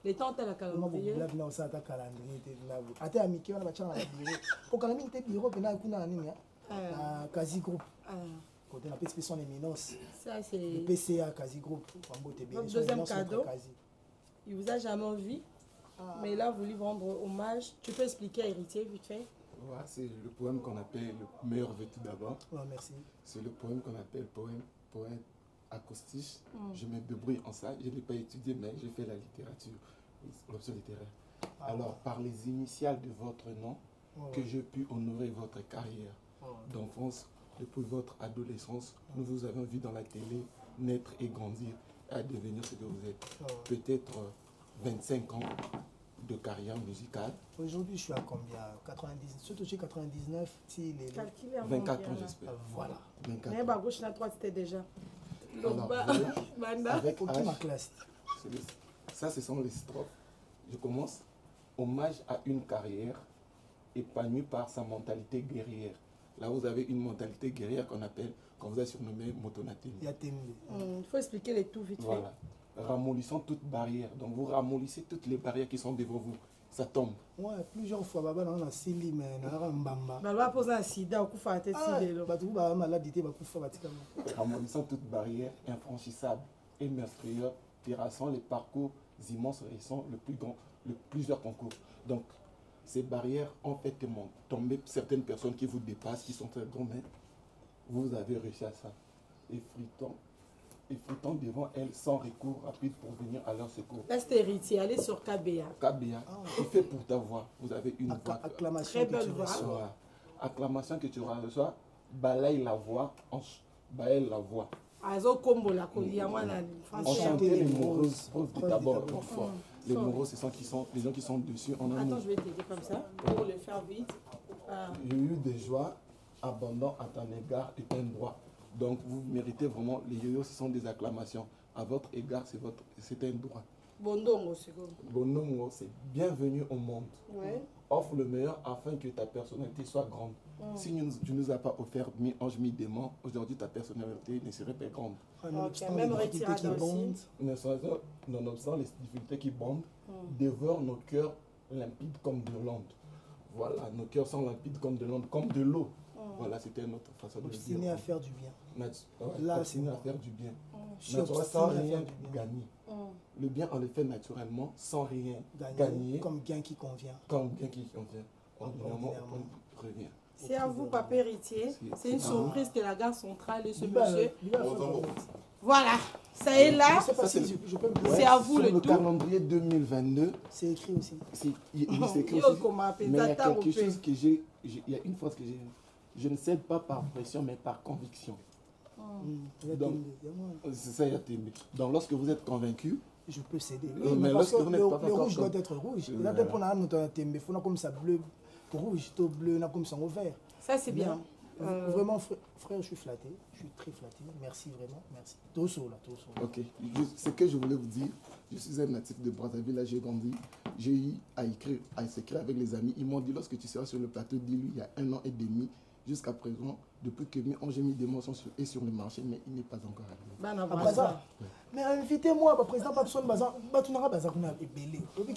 les temps, tu as la calendrier. Non, ça, tu as calendrier. Attends, Amiki, on va faire un bureau. Au calendrier, tu as bureau, tu as quasi groupe. Côté la PCP, on éminence. Ça, c'est. Le PCA, quasi groupe. Votre deuxième cadeau, il vous a jamais vu, mais là, vous lui rendre hommage. Tu peux expliquer à Héritier, vite fait? Ouais, c'est le poème qu'on appelle le meilleur vêtu d'abord. Ouais, merci. C'est le poème qu'on appelle poème acoustique. Je me débrouille en ça. Je n'ai pas étudié, mais j'ai fait la littérature, l'option littéraire. Alors, par les initiales de votre nom, que je puis honorer votre carrière d'enfance, depuis votre adolescence, nous vous avons vu dans la télé naître et grandir à devenir ce que vous êtes. Peut-être 25 ans de carrière musicale. Aujourd'hui, je suis à combien? 90, surtout j'ai 99, si les 24 ans, j'espère. Voilà. 24 mais ans. Gauche, la droite, c'était déjà. Alors, avec âge, ma classe. Ça, ce sont les strophes. Je commence. Hommage à une carrière épanouie par sa mentalité guerrière. Là, vous avez une mentalité guerrière qu'on vous a surnommé Motonatemi. Il faut expliquer les tout vite voilà. Ramollissant toute barrière. Donc, vous ramollissez toutes les barrières qui sont devant vous. Ça tombe. Ouais, plusieurs fois, baba, on a sili, mais on a mbamba. Baba pose un sida, on coupe à tête sida. Ramollissant toute barrière infranchissable et meurtrière, terrassant les parcours immenses, récents, plusieurs concours. Donc, ces barrières ont fait tomber certaines personnes qui vous dépassent, qui sont très grandes, mais vous avez réussi à ça. Effritant devant elles sans recours rapide pour venir à leur secours. Là, c'est Héritier, allez sur KBA. KBA, qui fait pour ta voix. Vous avez une voix. Acclamation que tu reçois. Acclamation que tu reçois, balaye la voix, balaye la voix. Enchanter les moroses d'abord une fois. Les moroses, ce sont les gens qui sont dessus en amour. Attends, je vais t'aider comme ça, pour le faire vite. J'ai eu des joies abondant à ton égard et un droit. Donc vous méritez vraiment, les yo-yo, ce sont des acclamations. À votre égard, c'est un droit. Bondongo, c'est quoi? Bondongo, c'est bienvenue au monde. Ouais. Offre le meilleur afin que ta personnalité soit grande. Si tu ne nous as pas offert mi-ange, mi-démon, aujourd'hui ta personnalité ne serait pas grande. Même retirada aussi. Nonobstant les difficultés qui bondent, dévore nos cœurs limpides comme de l'onde. Voilà, nos cœurs sont limpides comme de l'onde, comme de l'eau. Voilà, c'était notre façon de le dire. Obstiné à faire du bien. Là, obstiné à faire du bien. Naturel, sans rien gagner. Le bien, on le fait naturellement, sans rien gagner. Comme bien qui convient. Comme bien qui convient. Ordinairement, on revient. C'est à vous, papa Héritier. C'est une surprise que la gare centrale et ce monsieur. Voilà, ça est là. C'est à vous le tout. Le calendrier 2022. C'est écrit aussi. C'est écrit aussi. Mais il y a quelque chose que j'ai. Il y a une phrase que j'ai. Je ne cède pas par pression, mais par conviction. Donc, c'est ça, il y a témé. Donc, lorsque vous êtes convaincu, je peux céder. Oui, mais lorsque vous n'êtes pas le rouge doit être rouge. Là, peut-être qu'on a un témé. Il faut comme ça bleu, rouge, bleu, comme ça vert. Ça, c'est bien. Vraiment, frère, je suis flatté. Je suis très flatté. Merci vraiment. Merci. Tosso, là, Tosso. Ok. Ce que je voulais vous dire, je suis un natif de Brazzaville, là, j'ai grandi. J'ai eu à s'écrire avec les amis. Ils m'ont dit, lorsque tu seras sur le plateau, dis-lui, il y a 1 an et demi, jusqu'à présent, depuis que j'ai mis des morceaux sur le marché, mais il n'est pas encore arrivé. Mais invitez-moi, président, pas besoin de bazar. Tu n'auras pas besoin de belé. Depuis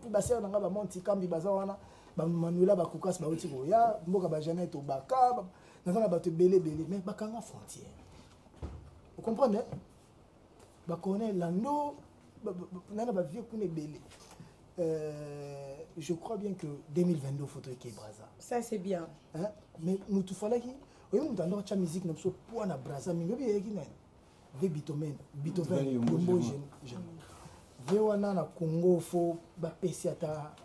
basser na ba monti kambi bazana ba manuela ba kukas ba uti ya mboka ba janet au baka na ba te belé mais bakanga frontière. Vous comprenez? Ba connaît lando na ba vie kune belé. Je crois bien que 2022 photo qui est Brazza. Ça c'est bien. Hein? Mais nous tout fallait qui oui nous dans notre musique nous so pour na Brazza mais bien qui na Beethoven Yombo jeune. Vewana na Congo faut bapesi ata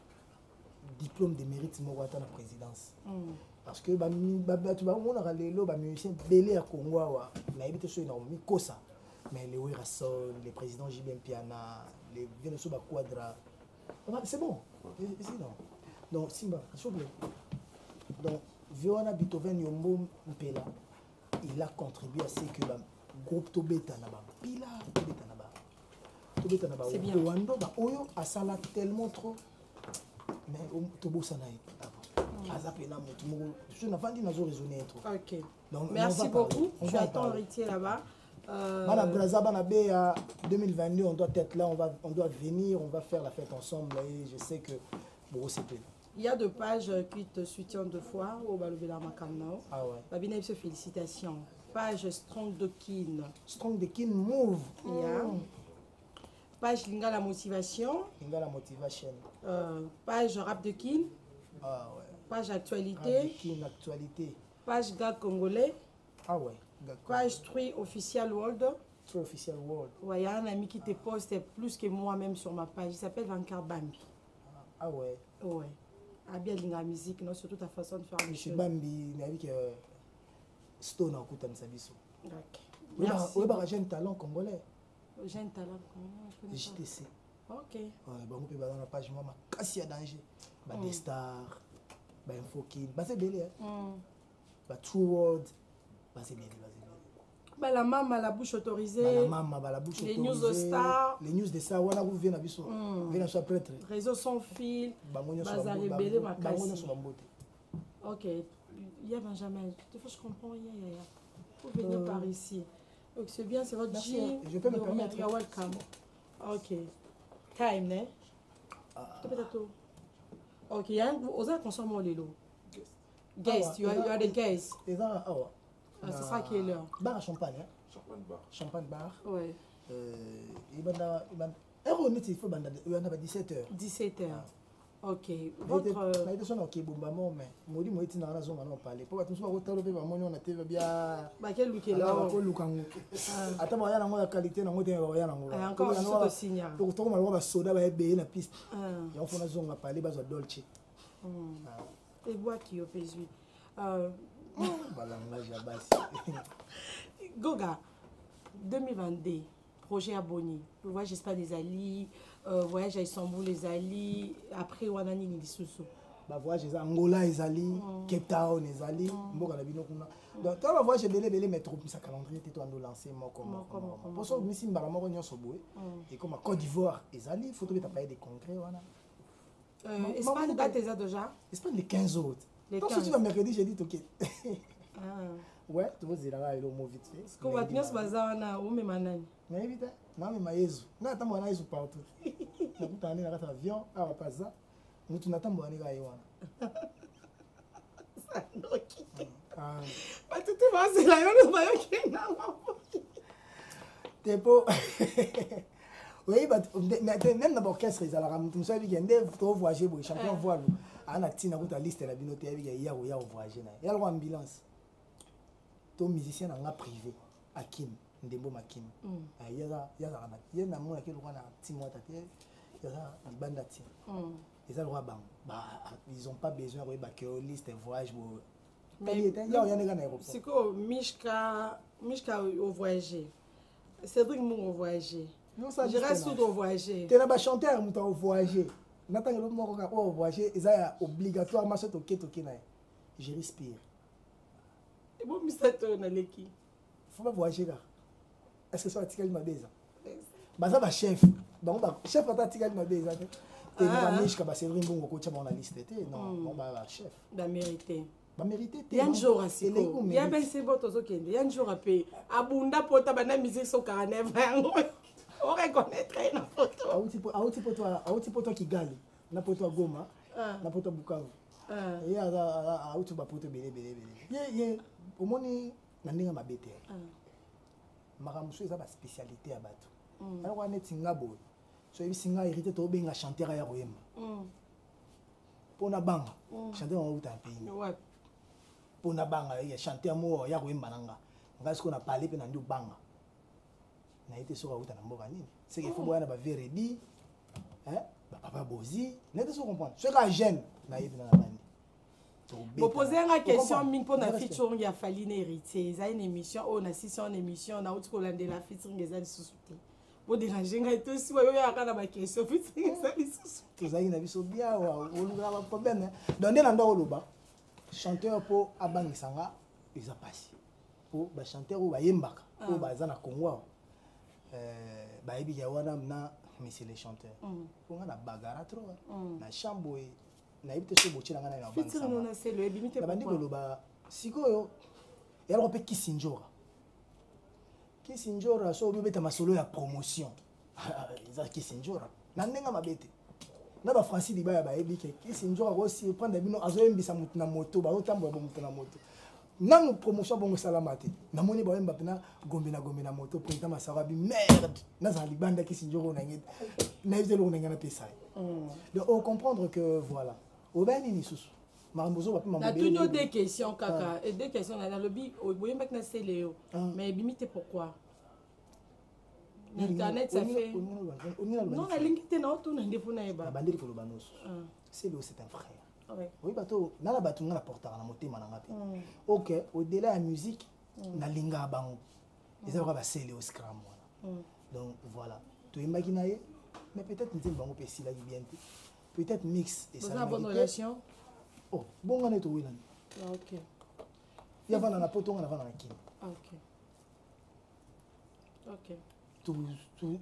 diplôme de mérite moko ata na présidence. Parce que tu vas on a lelo ba musicien belé à Congo wa na ebité so na mi kosa mais les Werasol, les présidents Jibem Piana, les Veneso ba Quadra. C'est bon. Ici non. Donc Simba, s'il vous plaît. Donc Vewana Beethoven Yombo Mpela, il a contribué à ce que le groupe Tobeta na ba pila Tobeta na ba c'est bien. Oyo a ça là tellement trop mais Tobo ça n'a Je n'ai pas dit que raisonner. Ok. Donc, merci beaucoup. Tu attends héritier là-bas. Bana Braza, Bana Béa, 2022, on doit être là, on doit venir, on va faire la fête ensemble. Et je sais que bon, c'est plein. Il y a 2 pages qui te soutiennent 2 fois au Balobela Makamnao. Ah ouais. Babina, félicitations. Page Strong de Kin. Strong de Kin Move. Yeah. Page Linga la motivation. Linga la motivation. Page Rap de Kin. Ah ouais. Page Actualité. Rap de Kin, Actualité. Page Gag Congolais. Ah ouais. Page 3 Official World. 3 Official World. Ouais, il y a un ami qui te poste plus que moi-même sur ma page. Il s'appelle Vankar Bambi. Ah ouais. Ouais. Ah bien la musique, non, surtout ta façon de faire les choses. Monsieur Bambi, il y a que Stone en Koutan Sabiso. Ok. Merci. Oui, bah, j'ai un talent congolais. J'ai un talent congolais. JTC. Ok. Ouais, bah, on peut dans la page, moi, ma casse à danger. Bah, des stars. Bah, Info Kid. Bah, c'est belé, hein. Bah, True World. Bah, c'est belé, bah, c'est belé. Bah, la maman, la bouche autorisée. Bah, la maman, bah, la bouche les autorisée. news de stars. Les news de stars, on a vu na biso. Vient sur prêtre. Réseau sans fil. Bah, on Bazar rebelle, ma casse. beauté. Ok. Il y a Benjamin. Des fois, je comprends. Il y a. Vous venez par ici. Donc, c'est bien, c'est votre gym. Je peux me permettre. You're welcome. Ok. Time, né? Peut-être. Ok, il y a un. Vous avez consommé le lot. Guest, you are the guest. Et ça, ah ouais. Ce sera quelle heure? Bar à champagne, hein? Champagne bar. Champagne bar. Ouais. Il va il faut 17h. 17h. Ok. Votre. Mais son ok bombamo mais modi mo itina na zonga na parler. Pour tout ça ko talo pe ba monyo na TV bien. Ba quel look là? Ko lukango. Ata ba yana ngo qualité na ngo te ba yana ngo. Encore un signal. To to ma ba soda ba be na piste. Ya fona zonga parler ba zo dolce. Et bois qui au pays. Balanga jabasi. Goga 2022 projet abonné. Le voyage Espagne des Ali, voyage à Istanbul les Ali, après Wanani ni Lisusu. Ba voyage à Angola les Ali, Cape Town les Ali, mboka na bino kuna. Donc toi va voyage belé mais trop ça calendrier te toi lancer moi comme. Pour ça misi mbala moko nyonso boé et comme à Côte d'Ivoire les Ali, faut te pas des congrès wana. Espagne date déjà. Espagne les 15 autres. Donc si tu vas mercredi j'ai dit OK. Ouais, tu vas dire là il est au vite fait. Parce que va tenir ce bazar na ou même manani. Mais vite, na me maezu. Na attends na yezu partout. Na kutana na kata avion, ah va pas ça. Nous tu n'attends pas ni ga yiwana. Ça noki. Pas tout est va c'est là on va y na. T'es pas. Oui, mais même dans l'orchestre, ils allaient me dire que vous voyagez pour les champions voile. On a tina la liste la binote avec il y a voyager. Il y a l'ambulance. Ton musicien en a privé. Akim, Ndembo Makim. Il y a un amour qui est loin à Timoa Tate. Il y a une bande à Tim. Ils ont le droit ils n'ont pas besoin de liste de voyage. C'est quoi Mishka au voyager. Cédric Mou au voyager. Je reste tout au voyager. Tu es un chanteur au voyager. Nathan au voyager, ils ont obligatoirement ce toqué. Je respire. Et bon, Mr. Tonaleki. Faut pas voyager là. Est-ce que ça va tirer ma bise? Bah ça va chef. Donc chef va tirer ma bise. Tu es Mishka ba Cédric Mbongo coach dans la liste non, bon bah chef. Da mérité. Ba mérité. Il y a un jour à Siko. Il y a ben c'est bon tozo kende. Il y a un jour à payer. Abunda pota bana musique so 49 ans. On reconnaîtrait na photo. Auti poto Kigali, na poto Goma, na poto Bukavu. Et auti ba poto belé. Ye omoni na ndinga mabete. Makamusu eza ba spécialité à bato. Alors on est ngabo. So yi singa hérité to benga chanteur ya royemba. Pona banga, chanteur on uta pays. Ouais. Pona banga ya chanteur mo ya royemba nanga. Ngasi ko na parler pe na ndio banga. Na été sur route na mboka nini. C'est qu'il faut boire na ba veredi. Ba papa bozi, na été sur comprendre. Ce ka jeune na yebi na bandi. Vous posez une question min pour na featuring ya Faline héritier. Ça une émission, on assiste à une émission na outi ko landela featuring les ali sous-souté. Pour déranger ngai to si wa yo ya kana ba question featuring les ali sous-souté. Vous avez na biso bien wa oluga ba problème. Donc na ndo oloba. Chanteur po abangisanga eza pasi. Po ba chanteur ou ba yembaka, po ba za na Congo. Baebi ya wana na monsieur les chanteurs. Pour na bagara trop. Na chamboy nayebi te so botie na ngai na Featuring banda on c'est le ebimite na bandi pourquoi koloba sikoyo yaloko mpe kisinjora kisinjora so obeta masolo ya promotion eza kisinjora na ndenge mabe te na bafrancis libaya bayebi ke kisinjora kosi prendre bino azoyembisa motu na moto bazotambola motu na moto nanu promotion bongo esalama te namoni bayemba mpena gombe na moto président masara bi merde nazala libanda kisinjora oyo nange nayebi te eloko nange napesa ye donc ocomprendre que voilà obeya nini susu makambo ozoba mpe na toujours des questions kaka et des questions na lobi boyembaki na sele yo mais ebimi te pourquoi internet ça fait non nalingi te na otuna nde mpona yeba nabandeli koloba noso sele c'est un frère oui bato nana bato nga na portaka na motema na nga te ok au-delà ya musique nalingaka bango eza kaka basele oscram wana donc voilà toyembaki na ye mais peut-être nzembo bango mpe esilaki bien te peut-être mix esalaki bonne relation oh bongo na towelani ok ya vana na poto nga na vana na kini ok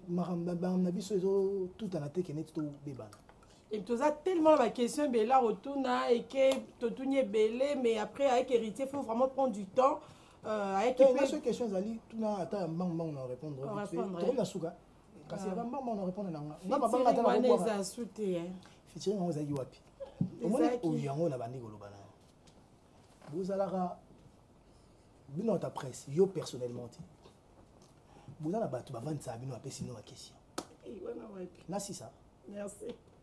makambo na biso ezotutana te ke neti tobebana et toza tellement la question ebele arotuna eke totuni ebele mais après avec héritier faut vraiment prendre du temps avec naso question ezali tuna ata mbangbango na répondre tokomi na suka kasi yaka mbangbango na répondre nanga nga babanga ata nakoeza su te fitiring yango ezalaki wapi omoni oyo yango na bandi koloba na bozalaka bino ata presse yo personnellement te boza na bato bavandisaka bino bapesi bino bakestion nasisa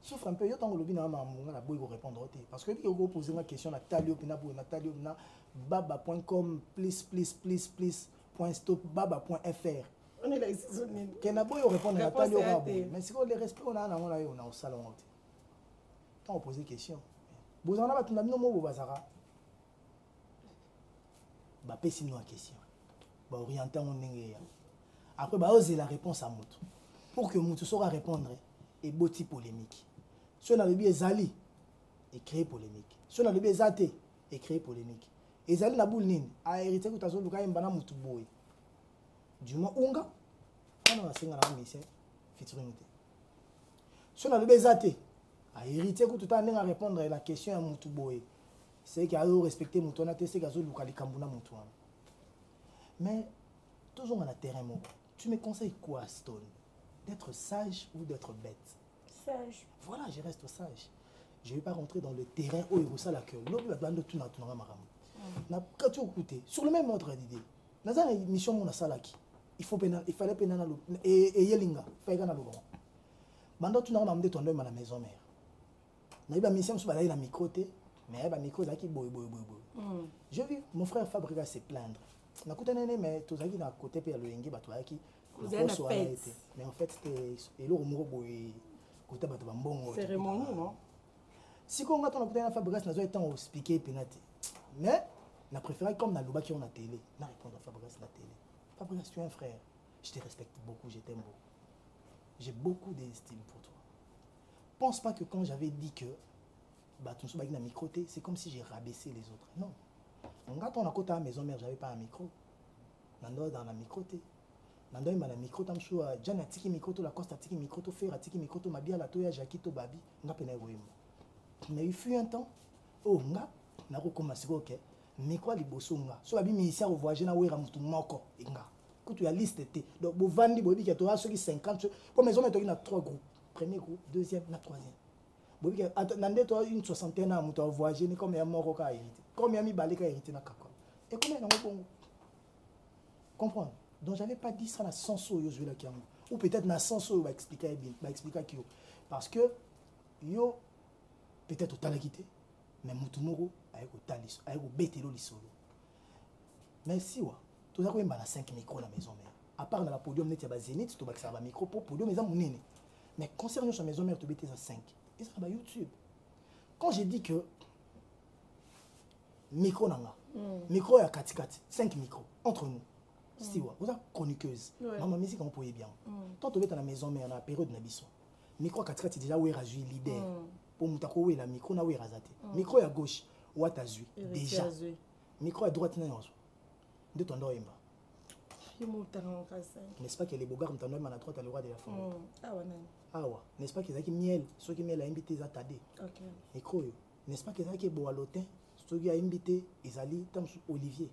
souffre un peu yo ntango olobi na makambo nga na boyi korépondre te parce que ebiki okopose nga question na tali yo mpena boye na tali yo mpena baba.com ++++.stop baba.fr ke na boyi orépondre na tali yo kaka boye mais sikoyo le respect ona nango na yo na osala ngo te ntango opose question bozala na bato na bino moko bazaka bapesi bino ya question baoriente yango ndenge eya après baozela réponse à moto pour que moto soka répondre eboti polémique so nalobi ezali ecréer polémique so nalobi eza te ecréer polémique ezali na boule nini ahérité kuta azoluka yemba na motu boye du moins unga wana basenga na musicien featuring te so nalobi eza te ahérité kuta ta ndenge arépondre la question ya motu boye c'est que azorespecte motu wana te c'est que azoluka likambo na motu wana mais toujours na terrain moko tu me conseilles quoi Stone? D'être sage ou d'être bête? Sage. Voilà, je reste sage. Je ne vais pas rentrer dans le terrain où il y a la queue. Sur le même ordre d'idée, dans une mission, il fallait pénal et yelinga. Il fallait Bando tu n'as pas de ton à la maison mère. N'a pas mission sur la micro mais il y a micro qui boy. Je vis mon frère Fabrica se plaindre. Na kutana mais tous qui na côté pe le yengi bato qui mais en fait c'était le mot boy côté bato bambongo cérémonie non si qu'on a ton na Fabrica na zo étant expliquer penate mais na préféré comme na loba qui on a télé na répondre à Fabrica la télé. Fabrica tu es un frère, je te respecte beaucoup, je t'aime beaucoup, j'ai beaucoup d'estime pour toi. Pense pas que quand j'avais dit que bato so na micro c'est comme si j'ai rabaissé les autres, non. Quand on a côté à la maison mère, j'avais pas un micro. Nando dans la micro té. Nando il m'a la micro tam sou Jan atiki micro to la Costa atiki micro to faire atiki micro to mabia la to ya Jackie to babi nga pena roimo. Mais il fut un temps oh nga na ko commencer OK. Micro liboso nga. So babi musicien voyager na wera mutu moko nga. Kutu ya liste té. Donc bo vandi bo bi ke to a ceux qui 50 pour maison mère to na 3 groupes. Premier groupe, deuxième, na troisième. Bo bi ke nande to une soixantaine na mutu voyager ni comme ya moko ka hérité. Comme il y a mis balé hérité na kakon. Et comment il y a comprendre. Donc j'avais pas dit ça na senso yo la kiango ou peut-être na senso va expliquer bien, va expliquer que parce que yo peut-être au talakité mais mutu moko avec au talis avec au betelo lisolo. Merci wa. Tout ça ko yemba na 5 micros na maison mère. À part dans la podium net ya ba Zénith to ba ça ba micro pour podium mais munene. Mais concernant sa maison mère to bete ça 5. Et ça ba YouTube. Quand j'ai dit que micro nanga micro ya katikati 5 micros entre nous si wa vous êtes chroniqueuse maman musique on peut bien tant tu es dans la maison mais en la période na biso micro katikati déjà ouais razui leader pour mutako ouais la micro na ouais razate micro ya gauche wa tazui déjà micro à droite na yozo de ton doimba n'est-ce pas que les bogards m'tando à droite à le roi de la forêt ah ouais n'est-ce pas qu'ils a qui miel ceux qui miel a invité za tadé micro yo n'est-ce pas que ça qui est beau à l'hôtel, ce qui a invité Ezali, Olivier,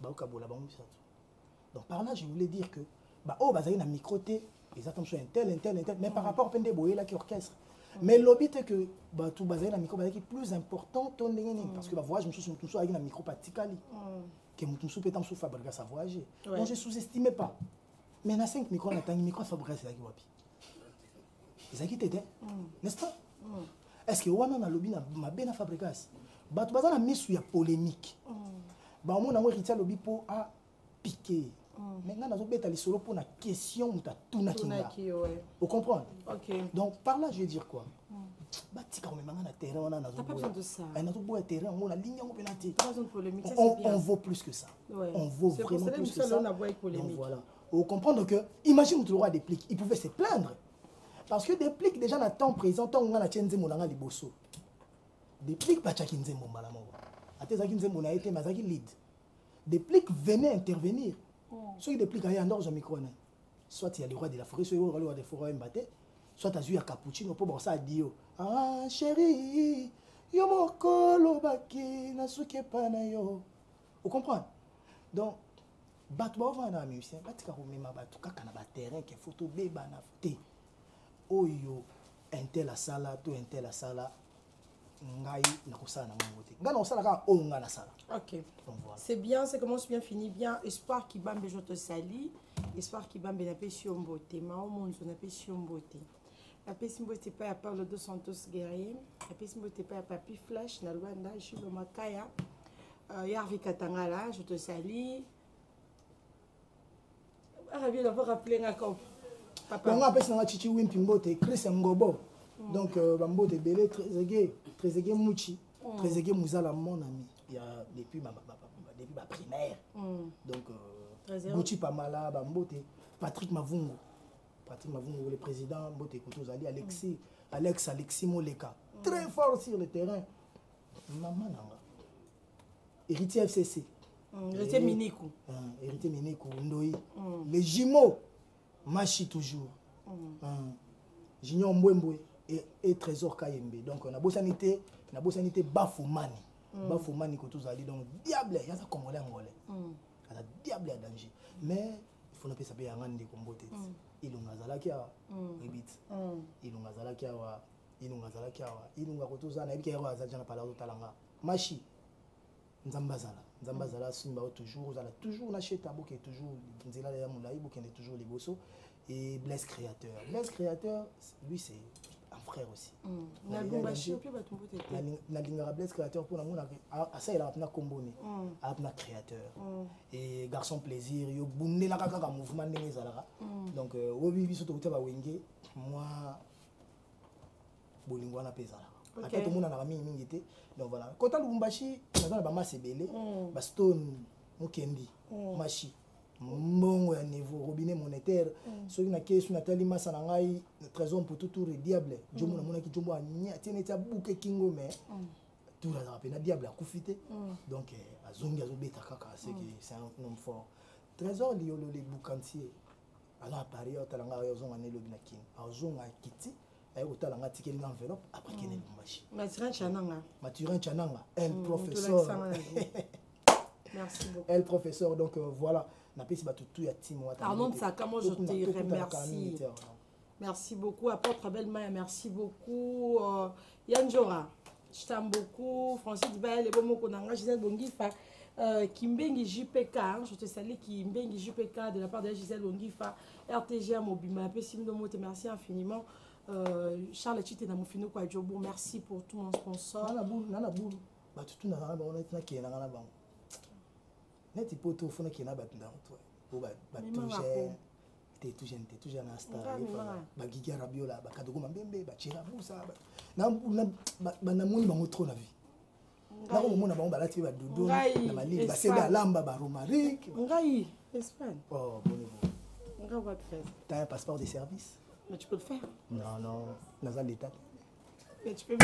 Baoka Bola Bamoussa. Donc par là, je voulais dire que, bah, oh, bah, ça y est, un micro-té, ils attendent sur un tel, mais par rapport au Pende Boye, là, qui orchestre. Mais l'obit est que, bah, tout basé dans un micro, qui est plus important, parce que, bah, voyage, je me suis avec un micro patikali, que je suis pétant sous fabriquer sa voyager. Donc, je ne sous-estimais pas. Mais dans 5 micros, on a un micro fabriqué, c'est là qui wapi. C'est ça qui t'aide, n'est-ce pas? Est-ce que, on a un lobby, ma bien fabriqué? Bah, tu vas mis sur la polémique. Bah, on a un héritier lobby pour piquer. Maintenant, nous avons les solo pour la question où tu as tout nakinga. Vous comprenez? Donc, par là, je vais dire quoi? Bah, tu as même un terrain, on a pas besoin de ça. On a besoin de terrain, on a ligne, on vaut plus que ça. On vaut vraiment plus que ça. Donc, voilà. Vous comprenez que, imagine le roi des pliques, il pouvait se plaindre. Parce que des pliques, déjà, dans le temps présent, on a tienné mon langa liboso. Des pliques, pas tchakinze mon malamo. Atezaki mon a été mazaki lead. Des pliques venaient intervenir. Soit des pliques à dans un micro, soit il y a le roi de la forêt, soit il y a le roi des forêts mbaté, soit tu as eu un cappuccino pour ça dio. Ah chérie, yo mokolo baki na suke pana yo. Vous comprenez? Donc, batwa vana musicien, batika ko mema batu kaka na ba terrain ke photo beba na te. Oyo intel la sala, to intel la sala. Ok, c'est bien, ça commence bien, finit bien. Espoir qui bambe je te sali, espoir qui bambe na pession beauté, ma au monde na pession beauté. La pession beauté pas à part le 200 guerrier, la pession beauté pas à papi flash na Luanda, je suis le makaya. Yarvi Katangala, je te sali. Ah bien d'avoir rappelé un cop. Papa. On appelle ça Chichi Wimpi Mbote, Chris Ngobo. Donc Bambo de Belé très égé Mouchi, très égé Mouzala mon ami. Il y a depuis ma primaire. Donc Mouchi Pamala Bambote, Patrick Mavungo, le président Mbote Koutozali, Alexis Moleka, très fort sur le terrain. Maman nanga. Héritier FCC. Héritier Minikou. Héritier Minikou, Ndoi. Les jumeaux, Machi toujours. Junior Mbwembwe et Trésor Kayembe. Donc on a beau sanité Bafoumani. Bafoumani Koutozali. Donc diable, il y a ça comme on l'a ngolé. Il y a diable à danger. Mais il faut ne pas savoir un des combotés. Il y a zala kia rebit. Il y a zala kia wa. Il y a zala kia wa. Il y a Koutozana. Il y a zala pala talanga. Machi. Nzambazala simba toujours. Zala toujours lâché tabou qui est toujours. Nzela ya moulaï qui est toujours les bossos. Et Blaise Créateur. Blaise Créateur, lui c'est un frère aussi. Blaise Créateur pour nous, ça il a un comboné, un créateur. Et garçon plaisir, il y a un mouvement de donc oui surtout moi bolingwana pesala. Après tout le monde a mis mingi. Donc voilà. Quand on Lubumbashi, on a ba masse belé, ba stone, mukendi, machi. Mon niveau robinet monétaire ceux qui na question natali masa na ngai trésor pour tout le diable jomo na mona ki jomo anya tiene ta bouke kingo mais tout la pena diable a kufite donc azongi azobeta kaka c'est un homme fort trésor liolo les boucantier alors période talanga yazonga ne lobi na kin azonga kiti ay otalanga tikeli na enveloppe après kene Lubumbashi Mathurin Chananga el professeur merci beaucoup el professeur donc voilà. Arnaud Sakamo, je te remercie. Merci beaucoup. Apôtre Abelmaya, merci beaucoup. Yann Jora, je t'aime beaucoup. Francis Dibaye, les bons mots qu'on a, Gisèle Bongifa, Kimbengi JPK, je te salue Kimbengi JPK de la part de Gisèle Bongifa, RTG Mobima, merci infiniment. Charles Chité Namofino Kwadjobo, merci pour tout mon sponsor. Net ipoto fona kina batunda toi pour tout jeune star ba giga rabiola ba kadogo mambembe ba chira busa na moni bango trop na vie na ko mona bango balati ba dodo na mali ba seba lamba ba romaric ngai Espagne oh bonne ngai va faire t'as un passeport de service mais tu peux le faire non dans l'état mais tu peux